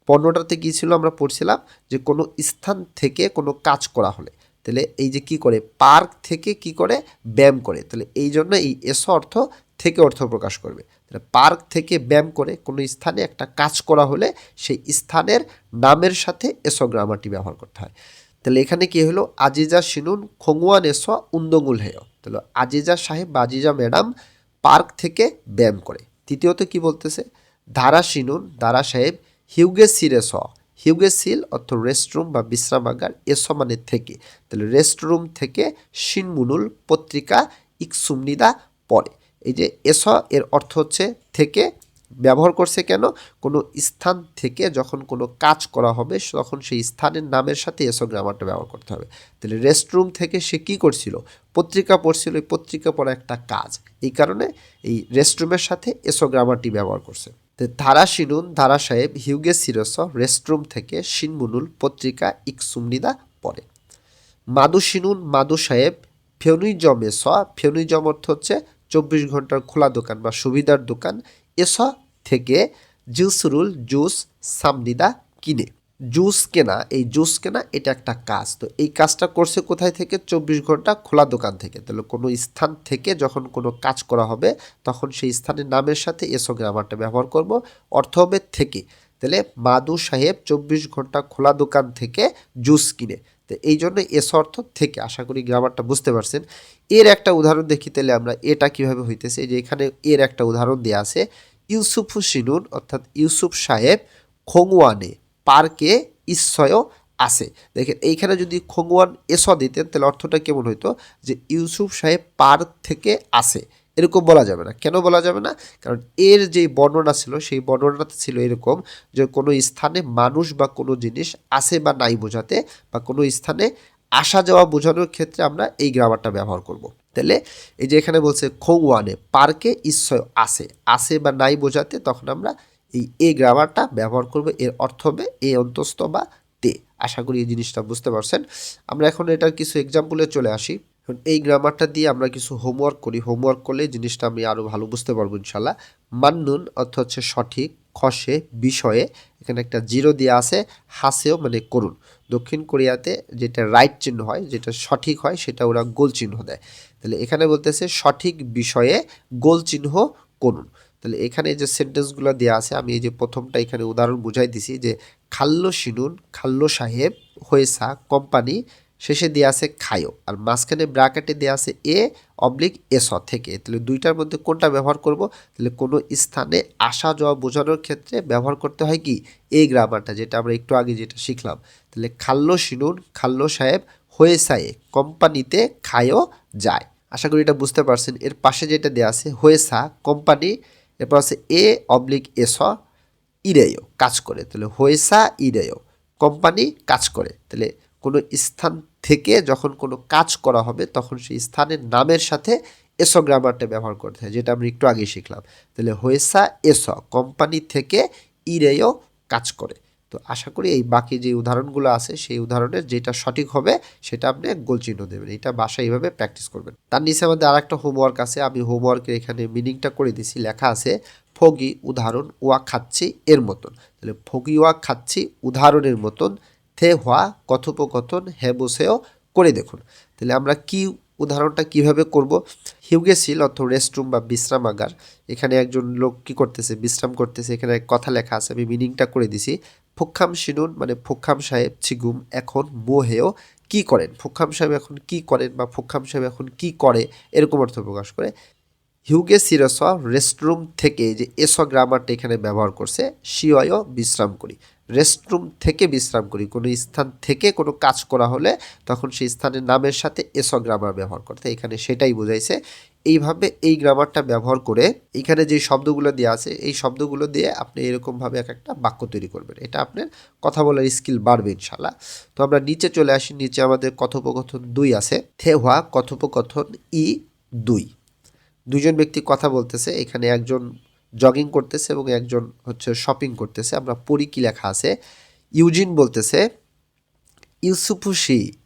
15টাতে কী ছিল আমরা পড়ছিলাম যে কোনো স্থান থেকে কোনো কাজ করা হলে, তাহলে এই যে কি করে পার্ক থেকে কি করে ব্যায়াম করে, তাহলে এই জন্য এই এস অর্থ থেকে অর্থ প্রকাশ করবে। তাহলে পার্ক থেকে ব্যায়াম করে কোনো স্থানে একটা কাজ করা হলে সেই স্থানের নামের সাথে এসো গ্রামারটি ব্যবহার করতে হয়। তাহলে এখানে কি হলো? আজিজা শিনুন খোংওয়ান এসো উন্দঙ্গুল হেয়, তাহলে আজিজা সাহেব বা আজিজা ম্যাডাম পার্ক থেকে ব্যায়াম করে। তৃতীয়ত কি বলতেছে? ধারা শিনুন দারা সাহেব হিউগে সিরেস, হিউগে সিল অর্থ রেস্টরুম বা বিশ্রামাগার, এস মানে থেকে, তাহলে রেস্টরুম থেকে শিনমুনুল পত্রিকা ইকসুমনিদা পড়ে। এই যে এস এর অর্থ হচ্ছে থেকে, ব্যবহার করছে কেন? কোনো স্থান থেকে যখন কোনো কাজ করা হবে তখন সেই স্থানের নামের সাথে এসো গ্রামারটা ব্যবহার করতে হবে। তাহলে রেস্টরুম থেকে সে কী করছিল? পত্রিকা পড়ছিল, এই পত্রিকা পড়া একটা কাজ, এই কারণে এই রেস্টরুমের সাথে এসো গ্রামারটি ব্যবহার করছে। ধারা শিনুন ধারা সাহেব হিউগে সিরস রেস্টরুম থেকে শিনমুনুল পত্রিকা ইকসুমনিদা পড়ে। মাদু শিনুন মাদু সাহেব ফেনুইজমে স, ফেনুইজম অর্থ হচ্ছে 24 ঘন্টার খোলা দোকান বা সুবিধার দোকান, এস থেকে জুসরুল জুস সামনিদা কিনে। জুস কেনা, এই জুস কেনা এটা একটা কাজ, তো এই কাজটা করছে কোথায় থেকে? 24 ঘন্টা খোলা দোকান থেকে। তাহলে কোনো স্থান থেকে যখন কোনো কাজ করা হবে তখন সেই স্থানের নামের সাথে এসো গ্রামারটা ব্যবহার করব, অর্থ হবে থেকে। তাহলে মাদু সাহেব 24 ঘন্টা খোলা দোকান থেকে জুস কিনে, তো এই জন্য এস অর্থ থেকে। আশা করি গ্রামারটা বুঝতে পারছেন। এর একটা উদাহরণ দেখি তাহলে আমরা এটা কিভাবে হইতেছে, যে এখানে এর একটা উদাহরণ দেওয়া আছে ইউসুফ শিনুন অর্থাৎ ইউসুফ সাহেব খোংওয়ানে পার্কে ইশ্বয় আছে। দেখেন এইখানে যদি খোংওয়ান এস দিতেন তাহলে অর্থটা কেমন হইতো? যে ইউসুফ সাহেব পার্ক থেকে আসে, এরকম বলা যাবে না। কেন বলা যাবে না? কারণ এর যে বর্ণনা ছিল সেই বর্ণনাটা ছিল এরকম যে কোনো স্থানে মানুষ বা কোনো জিনিস আছে বা নাই বোঝাতে, বা কোনো স্থানে আসা যাওয়া বোঝানোর ক্ষেত্রে আমরা এই গ্রামারটা ব্যবহার করব। তাহলে এই যে এখানে বলছে খৌওয়ানে পার্কে ঈশ্বর আসে, আসে বা নাই বোঝাতে তখন আমরা এই গ্রামারটা ব্যবহার করব। এর অর্থ হবে এ অন্তস্থ বা তে। আশা করি এই জিনিসটা বুঝতে পারছেন। আমরা এখন এটার কিছু এক্সাম্পলে চলে আসি। এখন এই গ্রামারটা দিয়ে আমরা কিছু হোমওয়ার্ক করি। হোমওয়ার্ক করলে জিনিসটা আমি আরও ভালো বুঝতে পারবো ইনশাল্লাহ। মান্নুন অর্থ হচ্ছে সঠিক, খসে বিষয়ে, এখানে একটা জিরো দেওয়া আছে, হাসেও মানে করুন। দক্ষিণ কোরিয়াতে যেটা রাইট চিহ্ন হয়, যেটা সঠিক হয়, সেটা ওরা গোল চিহ্ন দেয়। তাহলে এখানে বলতেছে সঠিক বিষয়ে গোল চিহ্ন করুন। তাহলে এখানে যে সেন্টেন্সগুলো দেওয়া আছে, আমি এই যে প্রথমটা এখানে উদাহরণ বুঝাই দিছি যে খাল্লো শিনুন, খাল্লো সাহেব, হয়েসা কোম্পানি, শেষে দেওয়া আছে খায়ো, আর মাঝখানে ব্র্যাকেটে দেওয়া আছে এ অবলিক এস থেকে। তাহলে দুইটার মধ্যে কোনটা ব্যবহার করব? তাহলে কোনো স্থানে আসা যাওয়া বোঝানোর ক্ষেত্রে ব্যবহার করতে হয় কি এই গ্রামারটা, যেটা আমরা একটু আগে যেটা শিখলাম। তাহলে খাল্লো শিনুন, খাল্লো সাহেব, হয়েসায়ে কোম্পানিতে খায়ও যায়। আশা করি এটা বুঝতে পারছেন। এর পাশে যেটা দেওয়া আছে হয়েসা কোম্পানি, এরপর আছে এ অবলিক এস ইরেয় কাজ করে। তাহলে হয়েসা ইরেয় কোম্পানি কাজ করে। তাহলে কোনো স্থান থেকে যখন কোনো কাজ করা হবে তখন সেই স্থানের নামের সাথে এসো গ্রামারটা ব্যবহার করতে হয়, যেটা আমরা একটু আগে শিখলাম। তাহলে হয়েসা এসো কোম্পানি থেকে ইরেয় কাজ করে। তো আশা করি এই বাকি যে উদাহরণগুলো আছে সেই উদাহরণের যেটা সঠিক হবে সেটা আপনি গোল চিহ্ন দেবেন। এটা বাসায় এইভাবে প্র্যাকটিস করবেন। তার নিচে আমাদের আর একটা হোমওয়ার্ক আছে। আমি হোমওয়ার্কের এখানে মিনিংটা করে দিছি। লেখা আছে ফগি উদাহরণ ওয়া খাচ্ছি এর মতন। তাহলে ফগি ওয়া খাচ্ছি উদাহরণের মতন, থে হওয়া কথোপকথন হে বসেও করে দেখুন। তাহলে আমরা কি উদাহরণটা কিভাবে করব? হিউগেসিল অর্থ রেস্টরুম বা বিশ্রামাগার। এখানে একজন লোক কি করতেছে? বিশ্রাম করতেছে। এখানে এক কথা লেখা আছে, আমি মিনিংটা করে দিছি। ফুক্ষাম শিনুন মানে ফুক্ষাম সাহেব ছিগুম এখন মোহেও কি করেন? ফুক্ষাম সাহেব এখন কি করেন বা ফুক্ষাম সাহেব এখন কি করে, এরকম অর্থ প্রকাশ করে। হিউগে সিরস রেস্টরুম থেকে যে এস গ্রামারটা এখানে ব্যবহার করছে, শিওয় বিশ্রাম করি। রেস্টরুম থেকে বিশ্রাম করি, কোনো স্থান থেকে কোনো কাজ করা হলে তখন সেই স্থানের নামের সাথে এস গ্রামার ব্যবহার করতে, এখানে সেটাই বোঝাইছে। এইভাবে এই গ্রামারটা ব্যবহার করে এখানে যে শব্দগুলো দেওয়া আছে এই শব্দগুলো দিয়ে আপনি এরকমভাবে এক একটা বাক্য তৈরি করবেন। এটা আপনার কথা বলার স্কিল বাড়বে ইনশাল্লাহ। তো আমরা নিচে চলে আসি। নিচে আমাদের কথোপকথন 2 আছে। থেওয়া কথোপকথন ই 2। দুইজন ব্যক্তি কথা বলতেছে। এখানে একজন জগিং করতেছে এবং একজন হচ্ছে শপিং করতেছে। আমরা পড়ি কি লেখা আছে। ইউজিন বলতেছে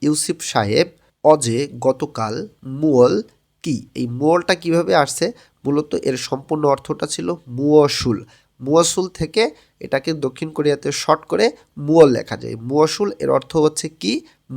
ইউসুফ সাহেব অজে গতকাল মুয়ল কি। এই মুয়লটা কিভাবে আসছে? মূলত এর সম্পূর্ণ অর্থটা ছিল মুয়সুল। মুয়সুল থেকে এটাকে দক্ষিণ কোরিয়াতে শর্ট করে মুয়ল লেখা যায়। মুয়সুল এর অর্থ হচ্ছে কি,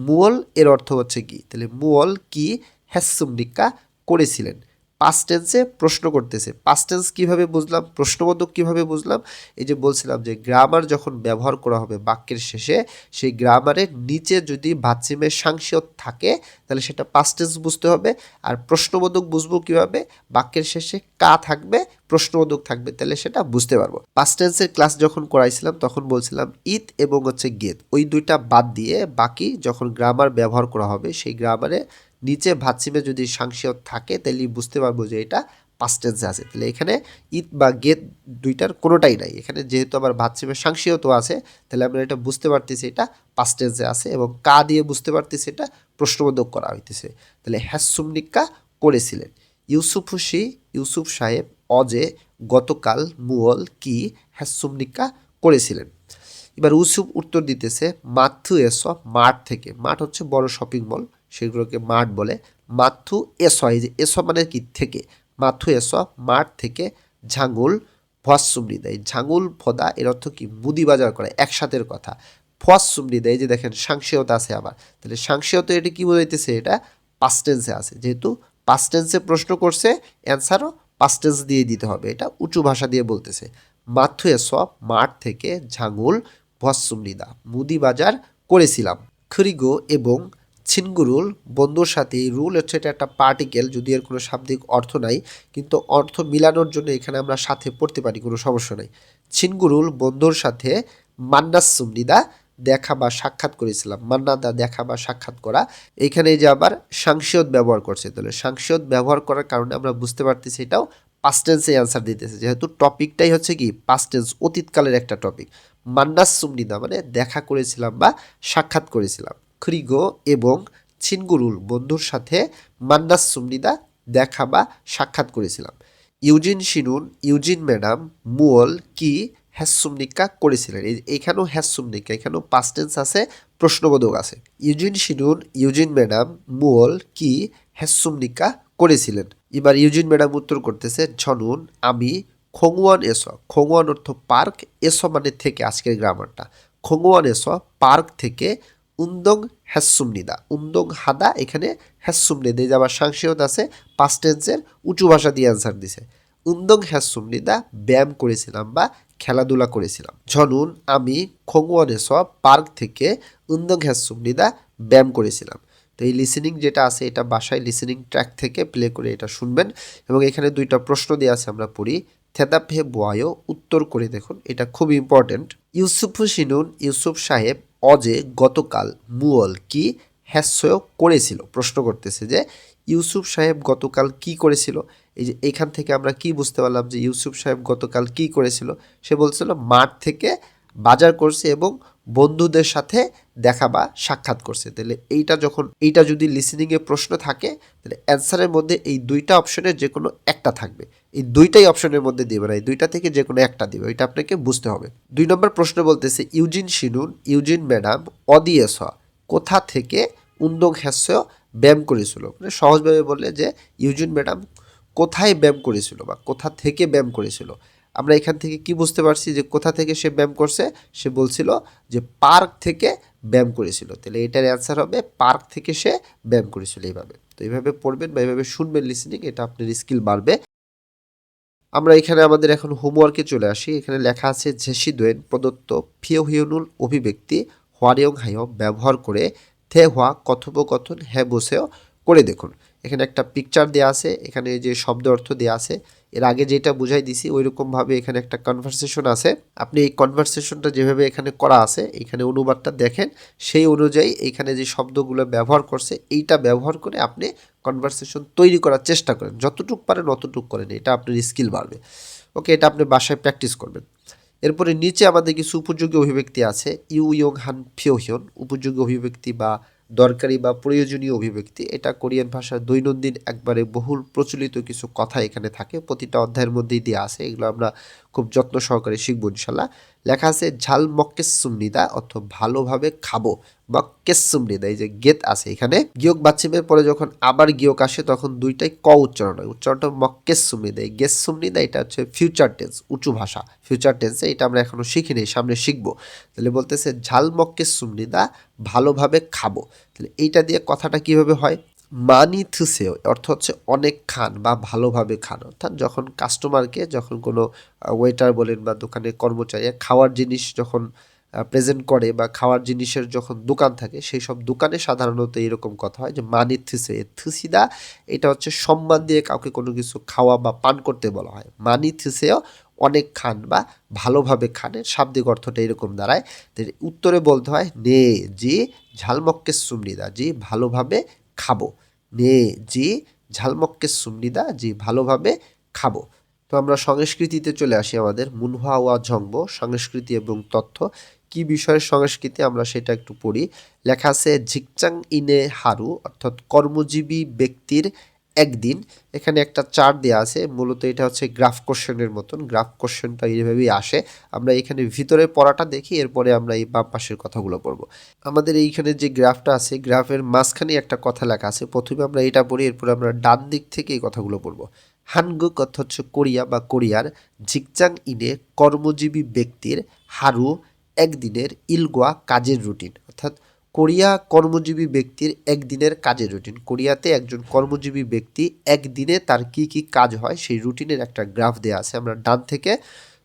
মুয়ল এর অর্থ হচ্ছে কি। তাহলে মুয়ল কি হ্যাসুমনিকা করেছিলেন। পাস্ট টেন্সে প্রশ্ন করতেছে। পাস্ট টেন্স কীভাবে বুঝলাম, প্রশ্নবোধক কীভাবে বুঝলাম? এই যে বলছিলাম যে গ্রামার যখন ব্যবহার করা হবে বাক্যের শেষে, সেই গ্রামারের নিচে যদি বাচ্চিমের সাংসিয়ত থাকে তাহলে সেটা পাস্ট টেন্স বুঝতে হবে। আর প্রশ্নবোধক বুঝবো কীভাবে? বাক্যের শেষে কা থাকবে, প্রশ্নবোধক থাকবে, তাহলে সেটা বুঝতে পারবো। পাস্ট টেন্সের ক্লাস যখন করাইছিলাম তখন বলছিলাম ইত এবং হচ্ছে গেত, ওই দুইটা বাদ দিয়ে বাকি যখন গ্রামার ব্যবহার করা হবে সেই গ্রামারে নিচে ভাতসিমে যদি সাংসিয়ত থাকে তাহলে বুঝতে পারবো যে এটা পাস্ট টেন্সে আছে। তাহলে এখানে ইত বা গেট দুইটার কোনোটাই নাই। এখানে যেহেতু আবার ভাতসিমের সাংসিয়ত আছে তাহলে আমরা এটা বুঝতে পারতেছি এটা পাস্ট টেন্সে আছে, এবং কা দিয়ে বুঝতে পারতেছি এটা প্রশ্নবোধক করা হইতেছে। তাহলে হ্যাসুমনিকা করেছিলেন। ইউসুফ সাহেব অজে গতকাল মুয়ল কি হ্যাসুমনিকা করেছিলেন। এবার ইউসুফ উত্তর দিতেছে মাথু এসো মাঠ থেকে। মাঠ হচ্ছে বড় শপিং মল, সেগুলোকে মাঠ বলে। মাথু এসো, এই যে এসো মানে কি থেকে, মাথু এসো মাঠ থেকে ঝাঙ্গুল ফোয়াসুমনি দেয়। ঝাঙ্গুল ফোদা এর অর্থ কি? মুদি বাজার করা, একসাথের কথা। ফোয়াসুমনি দেয়, যে দেখেন সাংসিয়ত আছে আবার। তাহলে সাংসিয়ত এটা কি বোঝাইতেছে? এটা পাস্ট টেন্সে আছে। যেহেতু পাস্ট টেন্সে প্রশ্ন করছে অ্যান্সারও পাস্ট টেন্স দিয়ে দিতে হবে, এটা উঁচু ভাষা দিয়ে বলতেছে। মাথু এসো মাঠ থেকে ঝাঙ্গুল ভসুমনিদা মুদি বাজার করেছিলাম। খরিগো এবং ছিনগুরুল বন্ধুর সাথে, এই রুল হচ্ছে এটা একটা পার্টিকেল, যদি এর কোনো শাব্দিক অর্থ নাই কিন্তু অর্থ মিলানোর জন্য এখানে আমরা সাথে পড়তে পারি, কোনো সমস্যা নাই। ছিনগুরুল বন্ধুর সাথে মান্নাসুমনিদা দেখা বা সাক্ষাৎ করেছিলাম। মান্নাদা দেখা বা সাক্ষাৎ করা। এইখানে যে আবার সাংসিয়ত ব্যবহার করছে, তাহলে সাংসিয়ত ব্যবহার করার কারণে আমরা বুঝতে পারতেছি এটাও পাস্ট টেন্সে অ্যান্সার দিতেছে, যেহেতু টপিকটাই হচ্ছে কি পাস্ট টেন্স, অতীতকালের একটা টপিক। মান্নাস সুমনিদা মানে দেখা করেছিলাম বা সাক্ষাৎ করেছিলাম। 크리গো এবং ছিনগুরুল বন্ধুর সাথে মান্নাস সুমনিদা দেখা বা সাক্ষাৎ করেছিলাম। ইউজিন শিনুন ইউজিন ম্যাডাম মুয়ল কি হ্যাসুমনিকা করেছিলেন। এইখানেও হ্যাসুমনিকা, এখানেও পাস্ট টেন্স আছে, প্রশ্নবোধক আছে। ইউজিন শিনুন ইউজিন ম্যাডাম মুয়ল কি হ্যাসুমনিকা করেছিলেন। এবার ইউজিন ম্যাডাম উত্তর করতেছে ঝনুন আমি খোংওয়ান এসো, খোংওয়ান অর্থ পার্ক, এসো মানে থেকে, আজকের গ্রামারটা খোংওয়ান এসো পার্ক থেকে উন্দং হ্যাসুমনিদা, উন্দং হাদা, এখানে হ্যাসুমনিদা এই যে আবার সাংসিয়ত আছে, পাস্ট টেন্সের উঁচু ভাষা দিয়ে অ্যান্সার দিছে। উন্দং হ্যাসুমনিদা ব্যায়াম করেছিলাম বা খেলাধুলা করেছিলাম। ঝনুন আমি খোংওয়ান এসো পার্ক থেকে উন্দং হ্যাসুমনিদা ব্যায়াম করেছিলাম। তো এই লিসেনিং যেটা আছে এটা বাসায় লিসেনিং ট্র্যাক থেকে প্লে করে এটা শুনবেন। এবং এখানে দুইটা প্রশ্ন দেওয়া আছে, আমরা পড়ি। থেদাপে বোয়ায়ো, উত্তর করে দেখুন, এটা খুব ইম্পর্টেন্ট। ইউসুফ শিনুন ইউসুফ সাহেব অজে গতকাল মুয়ল কি হ্যাসয় করেছিল। প্রশ্ন করতেছে যে ইউসুফ সাহেব গতকাল কি করেছিল। এই যে এখান থেকে আমরা কি বুঝতে পারলাম যে ইউসুফ সাহেব গতকাল কি করেছিল। সে বলছিল মাঠ থেকে বাজার করছে এবং বন্ধুদের সাথে দেখা বা সাক্ষাৎ করছে। তাহলে এইটা যদি লিসেনিংয়ে প্রশ্ন থাকে তাহলে অ্যান্সারের মধ্যে এই দুইটা অপশনের যে কোনো একটা থাকবে। এই দুইটাই অপশনের মধ্যে দিবে না, এই দুইটা থেকে যে কোনো একটা দিবে, এটা আপনাকে বুঝতে হবে। 2 নম্বর প্রশ্ন বলতেছে ইউজিন শিনুন ইউজিন ম্যাডাম অদিয়েস, কোথা থেকে উন্দং হ্যাস্য ব্যায়াম করেছিল। মানে সহজভাবে বললে যে ইউজিন ম্যাডাম কোথায় ব্যায়াম করেছিল বা কোথা থেকে ব্যায়াম করেছিল। আমরা এখান থেকে কি বুঝতে পারছি যে কোথা থেকে সে ব্যায়াম করছে। সে বলছিল যে পার্ক থেকে ব্যায়াম করেছিল। তাহলে এটার অ্যান্সার হবে পার্ক থেকে সে ব্যায়াম করেছিল। এইভাবে তো এইভাবে পড়বেন বা এইভাবে শুনবেন লিসেনিং, এটা আপনার স্কিল বাড়বে। আমরা এখানে আমাদের এখন হোমওয়ার্কে চলে আসি। এখানে লেখা আছে ঝেসিদোয়েন প্রদত্ত ফিওহিয়নুল অভিব্যক্তি হোয়ারিয়ং হাইও ব্যবহার করে থে হওয়া কথোপকথন হ্যাঁ বসেও করে দেখুন। এখানে একটা পিকচার দেওয়া আছে, এখানে যে শব্দ অর্থ দেওয়া আছে, এর আগে যেটা বুঝাই দিছি ওইরকমভাবে এখানে একটা কনভারসেশন আছে। আপনি এই কনভারসেশনটা যেভাবে এখানে করা আছে, এখানে অনুবাদটা দেখেন, সেই অনুযায়ী এখানে যে শব্দগুলো ব্যবহার করছে এইটা ব্যবহার করে আপনি কনভারসেশন তৈরি করার চেষ্টা করেন, যতটুকু পারেন অতটুকু করেন, এটা আপনার স্কিল বাড়বে। ওকে, এটা আপনি বাসায় প্র্যাকটিস করবেন। এরপরে নিচে আমাদের কিছু উপযোগী অভিব্যক্তি আছে। ইউ ইয়ং হান ফিওহিয়ন, উপযোগী অভিব্যক্তি বা দরকারি বা প্রয়োজনীয় অভিব্যক্তি। এটা কোরিয়ান ভাষার দৈনন্দিন একবারে বহুল প্রচলিত কিছু কথা এখানে থাকে, প্রতিটা অধ্যায়ের মধ্যেই দেওয়া আছে। এগুলো আমরা খুব যত্ন সহকারে শিখবো ইনশাল্লাহ। লেখা আছে ঝাল মক্কেসুমনিদা, অর্থ ভালোভাবে খাবো। মক্কেসুমনিদা, এই যে গেত আছে এখানে, গিয়ক বাচ্চিমের পরে যখন আবার গিয়ক আসে তখন দুইটাই ক উচ্চারণ হয়। উচ্চারণটা মক্কেসুমনিদা। এই গেসুমনিদা এটা হচ্ছে ফিউচার টেন্স, উঁচু ভাষা ফিউচার টেন্সে, এটা আমরা এখনো শিখিনি, সামনে শিখবো। তাহলে বলতেছে ঝাল মক্কেসুমনিদা ভালোভাবে খাবো। তাহলে এইটা দিয়ে কথাটা কিভাবে হয়, মানি থুসেও অর্থ হচ্ছে অনেক খান বা ভালোভাবে খান। অর্থাৎ যখন কাস্টমারকে, যখন কোনো ওয়েটার বলেন বা দোকানের কর্মচারী খাওয়ার জিনিস যখন প্রেজেন্ট করে বা খাওয়ার জিনিসের যখন দোকান থাকে, সেই সব দোকানে সাধারণত এরকম কথা হয় যে মানি থুসে, থুসিদা এটা হচ্ছে সম্মান দিয়ে কাউকে কোনো কিছু খাওয়া বা পান করতে বলা হয়। মানি থুসেও অনেক খান বা ভালোভাবে খানের শাব্দিক অর্থটা এরকম দাঁড়ায়। উত্তরে বলতে হয় নে জি ঝালমক্কে সুমনিদা, জি ভালোভাবে খাবো। নে জি ঝালমক্কে সুমনিদা, জি ভালোভাবে খাবো। তো আমরা সংস্কৃতিতে চলে আসি। আমাদের মুনহা ওয়া ঝংব, সংস্কৃতি এবং তথ্য। কি বিষয়ের সংস্কৃতি আমরা সেটা একটু পড়ি। লেখা আছে ঝিকচাং ইনে হারু, অর্থাৎ কর্মজীবী ব্যক্তির একদিন। এখানে একটা চার্ট দেওয়া আছে, মূলত এটা হচ্ছে গ্রাফ কোশ্চেনের মতন। গ্রাফ কোশ্চেনটা এইভাবেই আসে। আমরা এখানে ভিতরে পড়াটা দেখি, এরপরে আমরা এই বাম পাশের কথাগুলো পড়বো। আমাদের এইখানে যে গ্রাফটা আছে, গ্রাফের মাঝখানে একটা কথা লেখা আছে। প্রথমে আমরা এটা পড়ি, এরপরে আমরা ডান দিক থেকে এই কথাগুলো পড়বো। হানগুক অর্থ হচ্ছে কোরিয়া বা কোরিয়ার, ঝিকচাং ইনে কর্মজীবী ব্যক্তির, হারু একদিনের, ইলগোয়া কাজের রুটিন। অর্থাৎ কোরিয়া কর্মজীবী ব্যক্তির একদিনের কাজের রুটিন। কোরিয়াতে একজন কর্মজীবী ব্যক্তি একদিনে তার কি কি কাজ হয় সেই রুটিনের একটা গ্রাফ দেওয়া আছে। আমরা ডান থেকে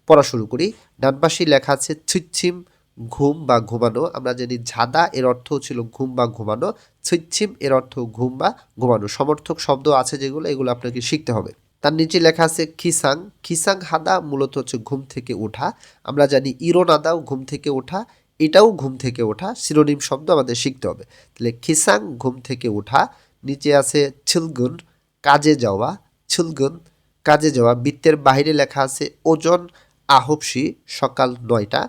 পড়া শুরু করি। ডান পাশে লেখা আছে ছিচ্ছিম ঘুম বা ঘুমানো। আমরা জানি ঝাদা এর অর্থ ছিল ঘুম বা ঘুমানো, ছিচ্ছিম এর অর্থ ঘুম বা ঘুমানো। সমর্থক শব্দ আছে যেগুলো, এগুলো আপনাকে শিখতে হবে। তার নিচে লেখা আছে খিসাং, খিসাং হাদা মূলত হচ্ছে ঘুম থেকে ওঠা। আমরা জানি ইরোনাদাও ঘুম থেকে ওঠা, এটাও ঘুম থেকে ওঠা। সিনোনিম শব্দ আমাদের শিখতে হবে। তাহলে খিসাং ঘুম থেকে ওঠা। নিচে আছে ছিলগুন কাজে যাওয়া, ছিলগুন কাজে যাওয়া। বৃত্তের বাইরে লেখা আছে ওজন আহবসি সকাল 9টা।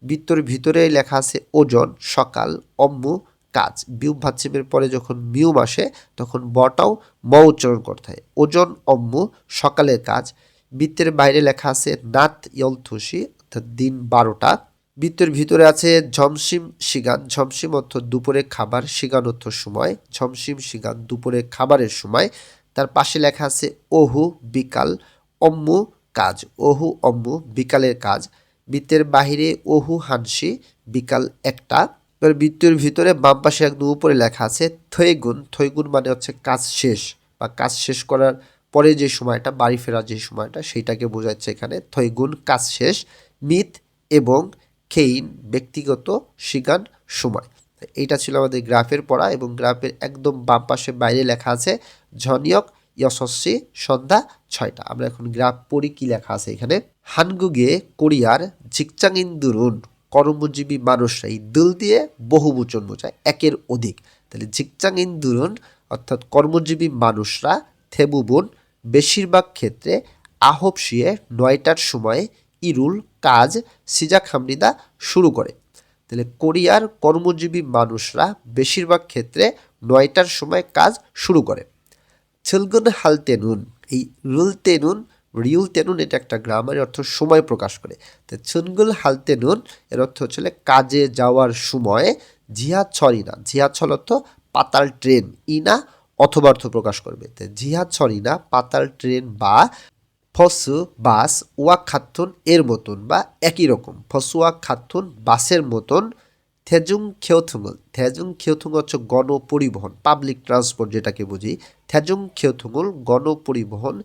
বৃত্তর ভিতরে লেখা আছে ওজন সকাল অম্মু কাজ। বিউ ভাচ্ছিমের পরে যখন মিউম আসে তখন বটাও ম উচ্চারণ করতে হয়। ওজন অম্মু সকালের কাজ। বৃত্তের বাইরে লেখা আছে নাত ইয়লথুসি অর্থাৎ দিন 12টা। বৃত্তের ভিতরে আছে ঝমসিম সিগান। ঝমসিম অর্থ দুপুরে খাবার, সিগান অর্থ সময়। ঝমসিম সিগান দুপুরে খাবারের সময়। তার পাশে লেখা আছে ওহু বিকাল, অম্মু কাজ। ওহু অম্মু বিকালের কাজ। বৃত্তের বাহিরে ওহু হানসি বিকাল 1টা। এবার বৃত্তের ভিতরে বাম পাশে একদম উপরে লেখা আছে থৈগুন। থৈগুন মানে হচ্ছে কাজ শেষ বা কাজ শেষ করার পরে যে সময়টা, বাড়ি ফেরার যে সময়টা, সেইটাকে বোঝাচ্ছে এখানে। থৈগুন কাজ শেষ। মিথ এবং খেইন ব্যক্তিগত সিগান সময়। এইটা ছিল আমাদের গ্রাফের পড়া এবং গ্রাফের একদম বাম পাশে বাইরে লেখা আছে ঝনিয়ক ইয়সস্যি সন্ধ্যা 6টা। আমরা এখন গ্রাফ পড়ি কি লেখা আছে এখানে। হানগুগে কোরিয়ার জিকচাং ইন্দুরুন কর্মজীবী মানুষরা, এই দুল দিয়ে বহুবচন বোঝায়, একের অধিক। তাহলে জিকচাং ইন্দুরুন অর্থাৎ কর্মজীবী মানুষরা থেবুবুন বেশিরভাগ ক্ষেত্রে আহবশিয়ে 9টার সময়ে ইরুল কাজ সিজাক হামনিদা শুরু করে। তাহলে কোরিয়ার কর্মজীবী মানুষরা বেশিরভাগ ক্ষেত্রে 9টার সময় কাজ শুরু করে। ছিলগুন হালতেনুন, এই রুলতেনুন রিউলতেনুন এটা একটা গ্রামারের অর্থ সময় প্রকাশ করে। তো ছুনগুল হালতেনুন এর অর্থ হচ্ছে কাজে যাওয়ার সময়। জিহা ছড়িনা, জিহা ছল অর্থ পাতাল ট্রেন, ইনা অথবা অর্থ প্রকাশ করবে। তো জিহা ছড়িনা পাতাল ট্রেন বা ফসু বাস ওয়াক খাতুন এর মতন বা একই রকম। ফসুয়াক খাতুন বাসের মতন। থেজুং খেউথুঙ্গল, থেজুং খেউথুঙ্গল হচ্ছে গণপরিবহন, পাবলিক ট্রান্সপোর্ট যেটাকে বুঝি। থেজুং খেউথুঙ্গল গণপরিবহন।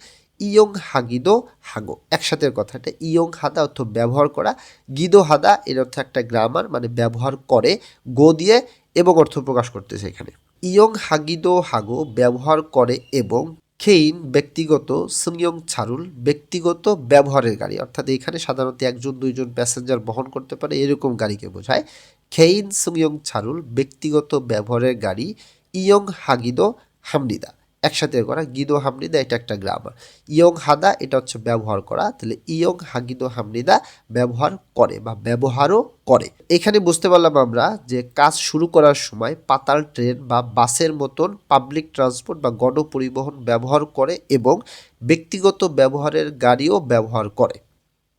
ইয়ং হাগিদো হাগো, একসাথে কথাটা। ইয়ং হাদা অর্থ ব্যবহার করা। গিদো হাদা এর অর্থ একটা গ্রামার, মানে ব্যবহার করে। গো দিয়ে এবং অর্থ প্রকাশ করতেছে এখানে। ইয়ং হাগিদো হাগো ব্যবহার করে এবং খেইন ব্যক্তিগত, সুংয়ং ছারুল ব্যক্তিগত ব্যবহারের গাড়ি, অর্থাৎ এখানে সাধারণত 1-2জন প্যাসেঞ্জার বহন করতে পারে এরকম গাড়িকে বোঝায়। খেইন সুংয়ং ছারুল ব্যক্তিগত ব্যবহারের গাড়ি। ইয়ং হাগিদো হামনিদা একসাথে করা। গিদো হামনিদা এটা একটা গ্রামার। ইয়ং হাদা এটা হচ্ছে ব্যবহার করা। তাহলে ইয়ং হাগিদো হামনিদা ব্যবহার করে বা ব্যবহারও করে। এখানে বুঝতে পারলাম আমরা যে কাজ শুরু করার সময় পাতাল ট্রেন বা বাসের মতন পাবলিক ট্রান্সপোর্ট বা গণপরিবহন ব্যবহার করে এবং ব্যক্তিগত ব্যবহারের গাড়িও ব্যবহার করে।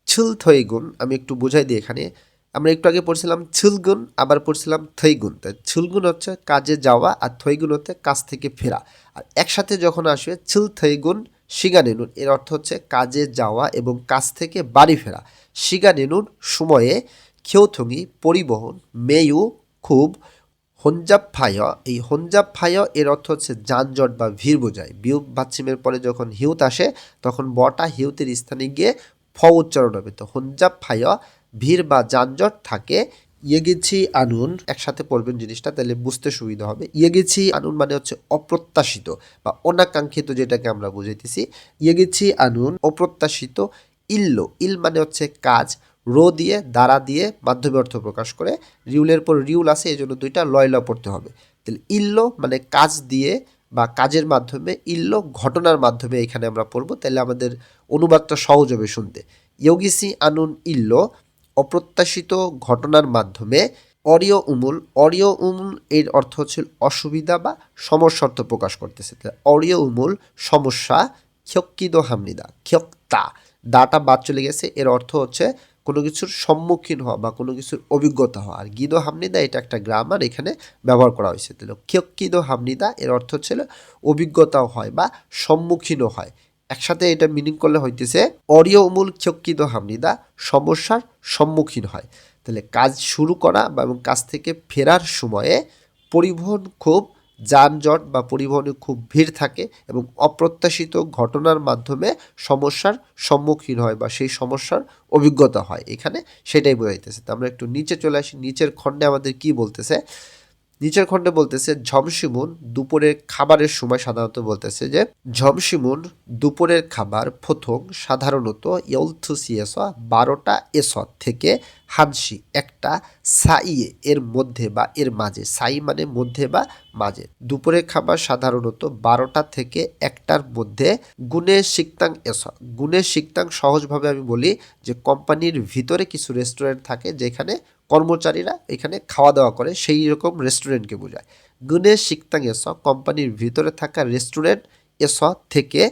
ছিল থৈগুন আমি একটু বুঝাই দিই এখানে। আমরা একটু আগে পড়ছিলাম ছিলগুন, আবার পড়ছিলাম থৈগুন। তাই ছিলগুন হচ্ছে কাজে যাওয়া আর থৈগুন হচ্ছে কাজ থেকে ফেরা। আর একসাথে যখন আসবে ছিল থৈগুন শিগানেনুন এর অর্থ হচ্ছে কাজে যাওয়া এবং কাজ থেকে বাড়ি ফেরা। শিগানেনুন সময়ে, খেউথুঙি পরিবহন, মেয়ু খুব, হঞ্জাবফায়, এই হঞ্জাবফায় এর অর্থ হচ্ছে যানজট বা ভিড় বোঝায়। বিউ বাচ্চিমের পরে যখন হিউত আসে তখন বটা হিউতের স্থানে গিয়ে ফ উচ্চারণ হবে। তো হঞ্জাবফায় ভিড় বা যানজট থাকে। ইয়েগেছি আনুন একসাথে পড়বেন জিনিসটা, তাহলে বুঝতে সুবিধা হবে। ইয়েগেছি আনুন মানে হচ্ছে অপ্রত্যাশিত বা অনাকাঙ্ক্ষিত, যেটাকে আমরা বুঝাইতেছি। ইয়েগেছি আনুন অপ্রত্যাশিত। ইল্লো, ইল মানে হচ্ছে কাজ, রো দিয়ে দ্বারা দিয়ে মাধ্যমে অর্থ প্রকাশ করে। রিউলের পর রিউল আছে, এই জন্য দুইটা লয় ল পড়তে হবে। তাহলে ইল্লো মানে কাজ দিয়ে বা কাজের মাধ্যমে, ইল্লো ঘটনার মাধ্যমে এখানে আমরা পড়বো, তাহলে আমাদের অনুবাদটা সহজ হবে শুনতে। ইয়োগিসি আনুন ইল্লো অপ্রত্যাশিত ঘটনার মাধ্যমে। অরিয় উমুল, অরিয় উমুল এর অর্থ হচ্ছে অসুবিধা বা সমস্যা অর্থ প্রকাশ করতেছে। অরিয় উমুল সমস্যা। ক্ষকিদো হামনিদা, ক্ষক্তা দাটা বাদ চলে গেছে, এর অর্থ হচ্ছে কোনো কিছুর সম্মুখীন হওয়া বা কোনো কিছুর অভিজ্ঞতা হওয়া। আর গিদো হামনিদা এটা একটা গ্রামার এখানে ব্যবহার করা হয়েছে। তাহলে ক্ষকিদো হামনিদা এর অর্থ হচ্ছে অভিজ্ঞতাও হয় বা সম্মুখীনও হয়। একসাথে এটা মিনিং করলে হইতেছে অরিয় উমুল ক্ষকিদো হামনিদা সমস্যার সম্মুখীন হয়। তাহলে কাজ শুরু করা বা এবং কাজ থেকে ফেরার সময়ে পরিবহন খুব যানজট বা পরিবহনে খুব ভিড় থাকে এবং অপ্রত্যাশিত ঘটনার মাধ্যমে সমস্যার সম্মুখীন হয় বা সেই সমস্যার অভিজ্ঞতা হয়, এখানে সেটাই বোঝাইতেছে। তো আমরা একটু নিচে চলে আসি। নিচের খণ্ডে আমাদের কি বলতেছে। নিচের খণ্ডে বলতেছে ঝমসিমুন দুপুরের খাবারের সময় সাধারণত বলতেছে যে ঝমসিমুন দুপুরের খাবার প্রথম সাধারণত ইয়লথুসিয়েস 12টা এস থেকে হানসি একটা সাইয়ে এর মধ্যে বা এর মাঝে। সাই মানে মধ্যে বা মাঝে। দুপুরের খাবার সাধারণত 12টা থেকে 1টার মধ্যে। গুণে শিকতাং এস, গুণে শিকতাং সহজভাবে আমি বলি যে কোম্পানির ভিতরে কিছু রেস্টুরেন্ট থাকে যেখানে কর্মচারীরা এখানে খাওয়া দাওয়া করে সেই রকম রেস্টুরেন্টকে বোঝায়। গুনে শিকতাং এস কোম্পানির ভিতরে থাকা রেস্টুরেন্ট এস থেকে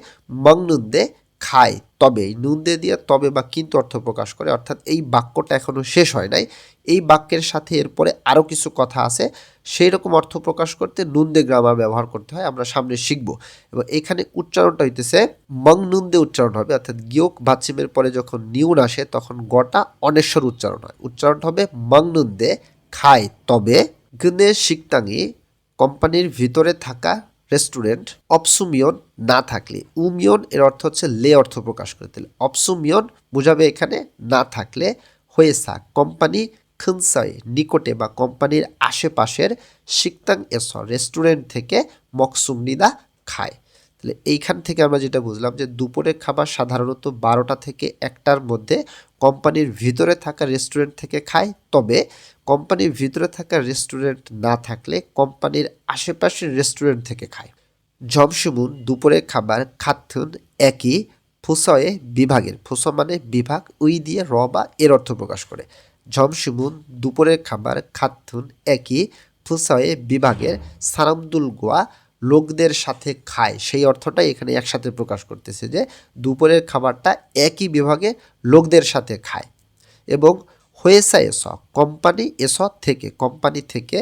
মংনুন্দে খায় তবে, এই নুন্দে দিয়ে তবে বা কিন্তু অর্থ প্রকাশ করে, অর্থাৎ এই বাক্যটা এখনো শেষ হয় নাই, এই বাক্যের সাথে এরপরে আরও কিছু কথা আছে, সেই রকম অর্থ প্রকাশ করতে নুন্দে গ্রামার ব্যবহার করতে হয়, আমরা সামনে শিখব। এবং এখানে উচ্চারণটা হইতেছে মং নুন্দে উচ্চারণ হবে, অর্থাৎ গিয়োক ভাচ্ছিমের পরে যখন নিউন আসে তখন গটা অনেশ্বর উচ্চারণ হয়, উচ্চারণটা হবে মং নুন্দে খায় তবে, গনে শিকতাঙি কোম্পানির ভিতরে থাকা রেস্টুরেন্ট, অপসুমিয়ন না থাকলে, উমিয়ন এর অর্থ হচ্ছে লে অর্থ প্রকাশ করে দিলে, অপসুমিয়ন বোঝাবে এখানে না থাকলে, হয়েসা কোম্পানি খুনসায় নিকটে বা কোম্পানির আশেপাশের, শিকতাং এস রেস্টুরেন্ট থেকে মকসুমনিদা খায়। তাহলে এইখান থেকে আমরা যেটা বুঝলাম যে দুপুরের খাবার সাধারণত 12টা থেকে 1টার মধ্যে কোম্পানির ভিতরে থাকা রেস্টুরেন্ট থেকে খায়, তবে কোম্পানির ভিতরে থাকা রেস্টুরেন্ট না থাকলে কোম্পানির আশেপাশের রেস্টুরেন্ট থেকে খায়। জমসুমুন দুপুরের খাবার খাতুন একই ফুসয়ে বিভাগের, ফুস মানে বিভাগ, উই দিয়ে র বা এর অর্থ প্রকাশ করে। জমসুমুন দুপুরের খাবার খাতুন একই ফুসয়ে বিভাগের সারামদুল গোয়া লোকদের সাথে খায়, সেই অর্থটাই এখানে একসাথে প্রকাশ করতেছে যে দুপুরের খাবারটা একই বিভাগে লোকদের সাথে খায়। এবং হয়েসা এস কোম্পানি এস থেকে, কোম্পানি থেকে,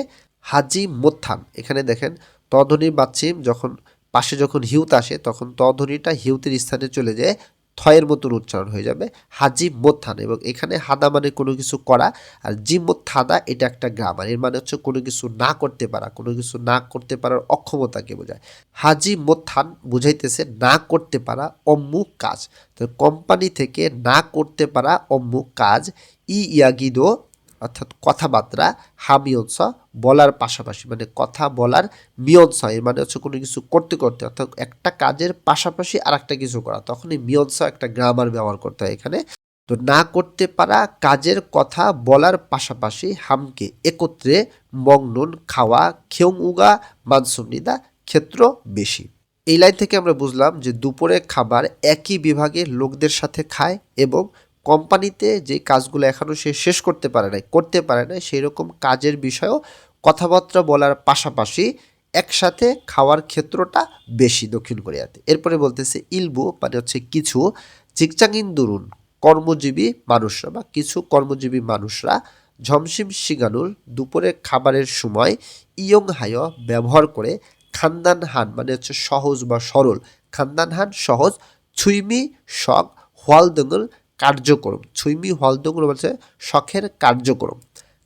হাজি মোত্থান, এখানে দেখেন তধ্বনির বাচ্চিম যখন পাশে যখন হিউত আসে তখন তধ্বনিটা হিউতের স্থানে চলে যায়, থয়ের মতন উচ্চারণ হয়ে যাবে হাজি মোত্থান। এবং এখানে হাদা মানে কোনো কিছু করা, আর জিমোত্থাদা এটা একটা গ্রামার, এর মানে হচ্ছে কোনো কিছু না করতে পারা, কোনো কিছু না করতে পারার অক্ষমতাকে বোঝায়। হাজি মোত্থান বুঝাইতেছে না করতে পারা অমুক কাজ, তো কোম্পানি থেকে না করতে পারা অমুক কাজ, ইয়াগিদো অর্থাৎ কথাবার্তা, হামিয়ংস বলার পাশাপাশি, মানে কথা বলার মিয়ংস, এর মানে হচ্ছে কোনো কিছু করতে করতে, অর্থাৎ একটা কাজের পাশাপাশি আর একটা কিছু করা, তখন এই মিয়ংস একটা গ্রামার ব্যবহার করতে হয় এখানে। তো না করতে পারা কাজের কথা বলার পাশাপাশি হামকে একত্রে মংনুন খাওয়া, খেউং উগা মানসুমনিদা ক্ষেত্র বেশি। এই লাইন থেকে আমরা বুঝলাম যে দুপুরে খাবার একই বিভাগের লোকদের সাথে খায় এবং কোম্পানিতে যে কাজগুলো এখনও সে শেষ করতে পারে নাই সেই রকম কাজের বিষয়েও কথাবার্তা বলার পাশাপাশি একসাথে খাওয়ার ক্ষেত্রটা বেশি দক্ষিণ কোরিয়াতে। এরপরে বলতেছে ইলবু মানে হচ্ছে কিছু, জিকচাংইন দুরুন কর্মজীবী মানুষরা বা কিছু কর্মজীবী মানুষরা, ঝমসিম শিগানুর দুপুরের খাবারের সময়, ইয়ং হায় ব্যবহার করে, খানদান হান মানে হচ্ছে সহজ বা সরল, খানদান হান সহজ, ছুইমি শখ, হোয়ালদঙ্গল কার্যক্রম, ছুইমি হোয়ালদঙ্গল বলছে শখের কার্যক্রম,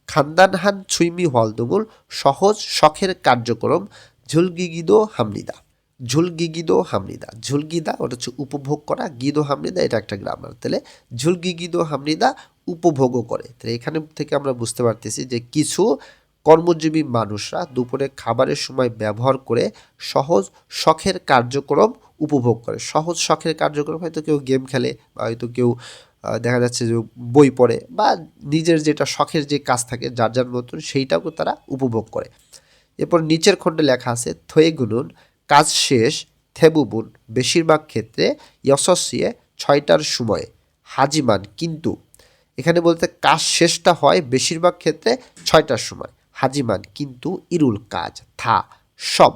খানদানহান ছুইমি হোয়ালদঙ্গল সহজ শখের কার্যক্রম, ঝুলগিগিদো হামনিদা, ঝুলগিগিদো হামনিদা, ঝুলগিদা ওটা হচ্ছে উপভোগ করা, গিদো হামনিদা এটা একটা গ্রামার, তাহলে ঝুলগিগিদো হামনিদা উপভোগও করে। তাহলে এখানে থেকে আমরা বুঝতে পারতেছি যে কিছু কর্মজীবী মানুষরা দুপুরে খাবারের সময় ব্যবহার করে সহজ শখের কার্যক্রম উপভোগ করে। সহজ শখের কার্যক্রম হয়তো কেউ গেম খেলে বা হয়তো কেউ দেখা যাচ্ছে যে বই পড়ে বা নিজের যেটা শখের যে কাজ থাকে যার যার মতন সেইটাও তারা উপভোগ করে। এরপর নিচের খণ্ডে লেখা আছে থয়ে গুনুন কাজ শেষ, থেবুবুন বেশিরভাগ ক্ষেত্রে, ইয়সসিয়ে 6টার সময়ে, হাজিমান কিন্তু, এখানে বলতে কাজ শেষটা হয় বেশিরভাগ ক্ষেত্রে 6টার সময়, হাজিমান কিন্তু, ইরুল কাজ থা সব,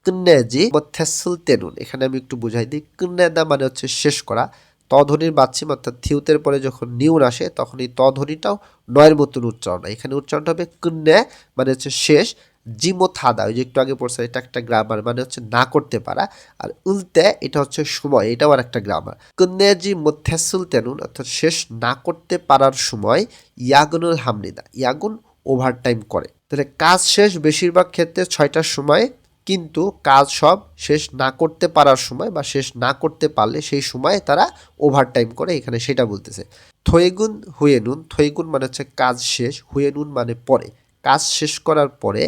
কন্যাজি মধ্যেসুল তেনুন, এখানে আমি একটু বুঝাই দিই, কন্যাদা মানে হচ্ছে শেষ করা, তধ্বনির বাচ্চিম অর্থাৎ থিউতের পরে যখন নিউন আসে তখন এই তধ্বনিটাও নয়ের মতন উচ্চারণ হয়, এখানে উচ্চারণটা হবে কন্যা মানে হচ্ছে শেষ, জিমোথাদা ওই যে একটু আগে পড়ছে এটা একটা গ্রামার মানে হচ্ছে না করতে পারা, আর উল্টে এটা হচ্ছে সময়, এটাও আর একটা গ্রামার, কন্যাজি মধ্যেসুল তেনুন অর্থাৎ শেষ না করতে পারার সময়, ইয়াগুনুল হামনিদা ইয়াগুন ওভারটাইম করে। তাহলে কাজ শেষ বেশিরভাগ ক্ষেত্রে 6টার সময়, কিন্তু কাজ সব শেষ না করতে পারার সময় বা শেষ না করতে পারলে সেই সময় তারা ওভারটাইম করে, এখানে সেটা বলতেছে। থয়েগুন হুয়েনুন, থয়েগুন মানে হচ্ছে কাজ শেষ, হুয়েনুন মানে পরে, কাজ শেষ করার পরে,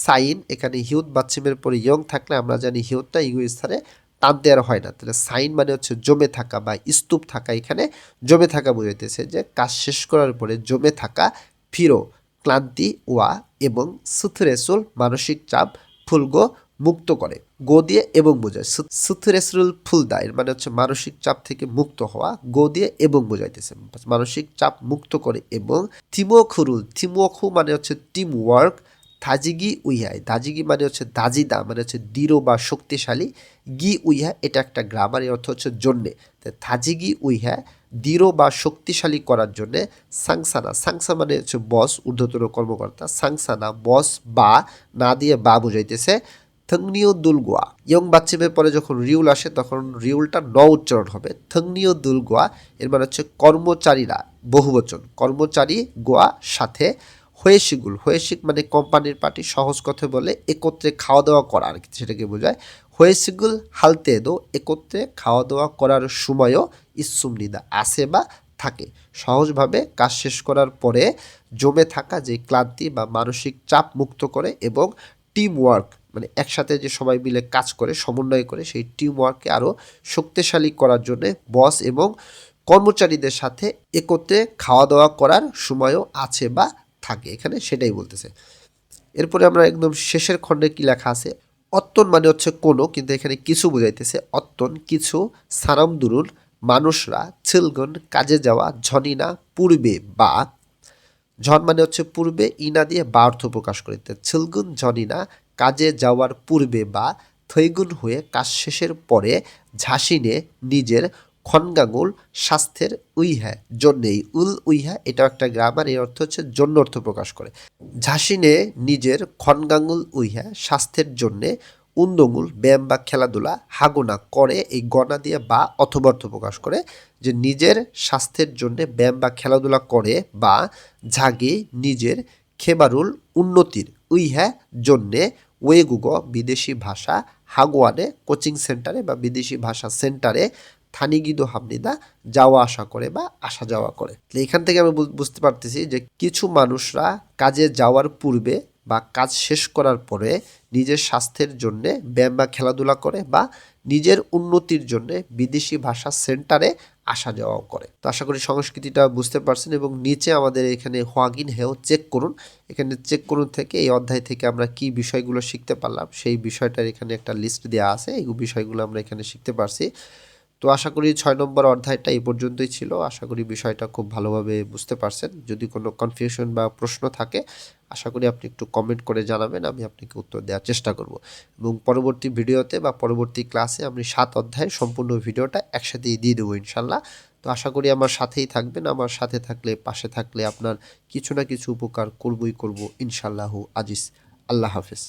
সাইন এখানে হিউত বাচ্চিমের পরে ইয়ং থাকলে আমরা জানি হিউতটা ইউ স্থানে টান দেওয়ার হয় না, তাহলে সাইন মানে হচ্ছে জমে থাকা বা স্তূপ থাকা, এখানে জমে থাকা বোঝাইতেছে যে কাজ শেষ করার পরে জমে থাকা, ফিরো ক্লান্তি ওয়া এবং সুথরেসুল মানসিক চাপ, ফুলগো মুক্ত করে। গো দিয়ে এবং বোঝায়, সুথরেসরুল ফুলদা এর মানে হচ্ছে মানসিক চাপ থেকে মুক্ত হওয়া, গো দিয়ে এবং বোঝাইতেছে, মানসিক চাপ মুক্ত করে। এবং থিমোখু মানে হচ্ছে টিম ওয়ার্ক, ধাজিগি উইহাই, ধাজিগি মানে হচ্ছে দাজিদা মানে হচ্ছে দৃঢ় বা শক্তিশালী, গি উইহা এটা একটা গ্রামার, এর অর্থ হচ্ছে জন্যে। ধাজিগি উইহা দৃঢ় বা শক্তিশালী করার জন্যে, সাংসা মানে হচ্ছে বস, ঊর্ধ্বতন কর্মকর্তা, সাংসানা বস বা না দিয়ে বা বুঝাইতেছে। থংনিও দুলগোয়া, ইয়ং বাচ্চিমের পরে যখন রিউল আসে তখন রিউলটা ন উচ্চারণ হবে। থংনিও দুলগোয়া এর মানে হচ্ছে কর্মচারীরা, বহুবচন, কর্মচারী গোয়া সাথে। হয়েশিক মানে কোম্পানির পার্টি, সহজ কথায় বলে একত্রে খাওয়া দাওয়া করা আর কি, সেটাকে বোঝায়। হয়েশিগুল হালতে দো একত্রে খাওয়া দাওয়া করার সময়ও ইসুমনিদা আসে বা থাকে। সহজভাবে কাজ শেষ করার পরে জমে থাকা যে ক্লান্তি বা মানসিক চাপ মুক্ত করে। এবং টিম ওয়ার্ক মানে একসাথে যে সবাই মিলে কাজ করে, সমন্বয় করে, সেই টিম ওয়ার্ককে আরও শক্তিশালী করার জন্য বস এবং কর্মচারীদের সাথে একত্রে খাওয়া দাওয়া করার সময়ও আছে বা থাকে, এখানে সেটাই বলতেছে। এরপরে আমরা একদম শেষের খণ্ডে কি লেখা আছে, অত্তন মানে হচ্ছে কোনো, কিন্তু এখানে কিছু বোঝাইতেছে। অত্তন কিছু, সারাম দুরুন মানুষরা, ছিলগন কাজে যাওয়া, ঝনিনা পূর্বে বা, ঝন মানে হচ্ছে পূর্বে, ইনা দিয়ে বা অর্থ প্রকাশ করিতে, ছিলগুন ঝনিনা কাজে যাওয়ার পূর্বে বা, থৈগুন হয়ে কাজ শেষের পরে, ঝাঁসিনে নিজের খনগাঙ্গুল স্বাস্থ্যের উইহা জন্যেই, উইহা এটা একটা গ্রামার, এর অর্থ হচ্ছে জন্য অর্থ প্রকাশ করে। ঝাঁসিনে নিজের খনগাঙ্গুল উইহা স্বাস্থ্যের জন্যে, উন্দঙ্গুল ব্যায়াম বা খেলাধুলা, হাগুনা করে এই গণা দিয়ে বা অথবা অর্থ প্রকাশ করে, যে নিজের স্বাস্থ্যের জন্য ব্যায়াম বা খেলাধুলা করে। বা ঝাগে নিজের খেবারুল উন্নতির উইহা জন্যে, ওয়েগুগ বিদেশি ভাষা, হাগুয়ানে কোচিং সেন্টারে বা বিদেশি ভাষা সেন্টারে, থানিগিদো হামনিদা যাওয়া আসা করে বা আসা যাওয়া করে। এখান থেকে আমি বুঝতে পারতেছি যে কিছু মানুষরা কাজে যাওয়ার পূর্বে বা কাজ শেষ করার পরে নিজের স্বাস্থ্যের জন্যে ব্যায়াম বা খেলাধুলা করে, বা নিজের উন্নতির জন্যে বিদেশি ভাষা সেন্টারে আসা যাওয়াও করে। তো আশা করি সংস্কৃতিটা বুঝতে পারছেন। এবং নিচে আমাদের এখানে হোয়াগিন হেও চেক করুন, এখানে চেক করুন থেকে এই অধ্যায় থেকে আমরা কি বিষয়গুলো শিখতে পারলাম সেই বিষয়টার এখানে একটা লিস্ট দেওয়া আছে, এই বিষয়গুলো আমরা এখানে শিখতে পারছি। তো আশা করি 6 নম্বর অধ্যায়টা এই পর্যন্তই ছিল। আশা করি বিষয়টা খুব ভালোভাবে বুঝতে পারছেন। যদি কোনো কনফিউশন বা প্রশ্ন থাকে আশা করি আপনি একটু কমেন্ট করে জানাবেন, আমি আপনাকে উত্তর দেওয়ার চেষ্টা করব। এবং পরবর্তী ভিডিওতে বা পরবর্তী ক্লাসে আমি 7 অধ্যায়ের সম্পূর্ণ ভিডিওটা একসাথেই দিয়ে দেবো ইনশাল্লাহ। তো আশা করি আমার সাথেই থাকবেন, আমার সাথে থাকলে, পাশে থাকলে আপনার কিছু না কিছু উপকার করবই করব ইনশাল্লাহু আজিজ। আল্লাহ হাফেজ।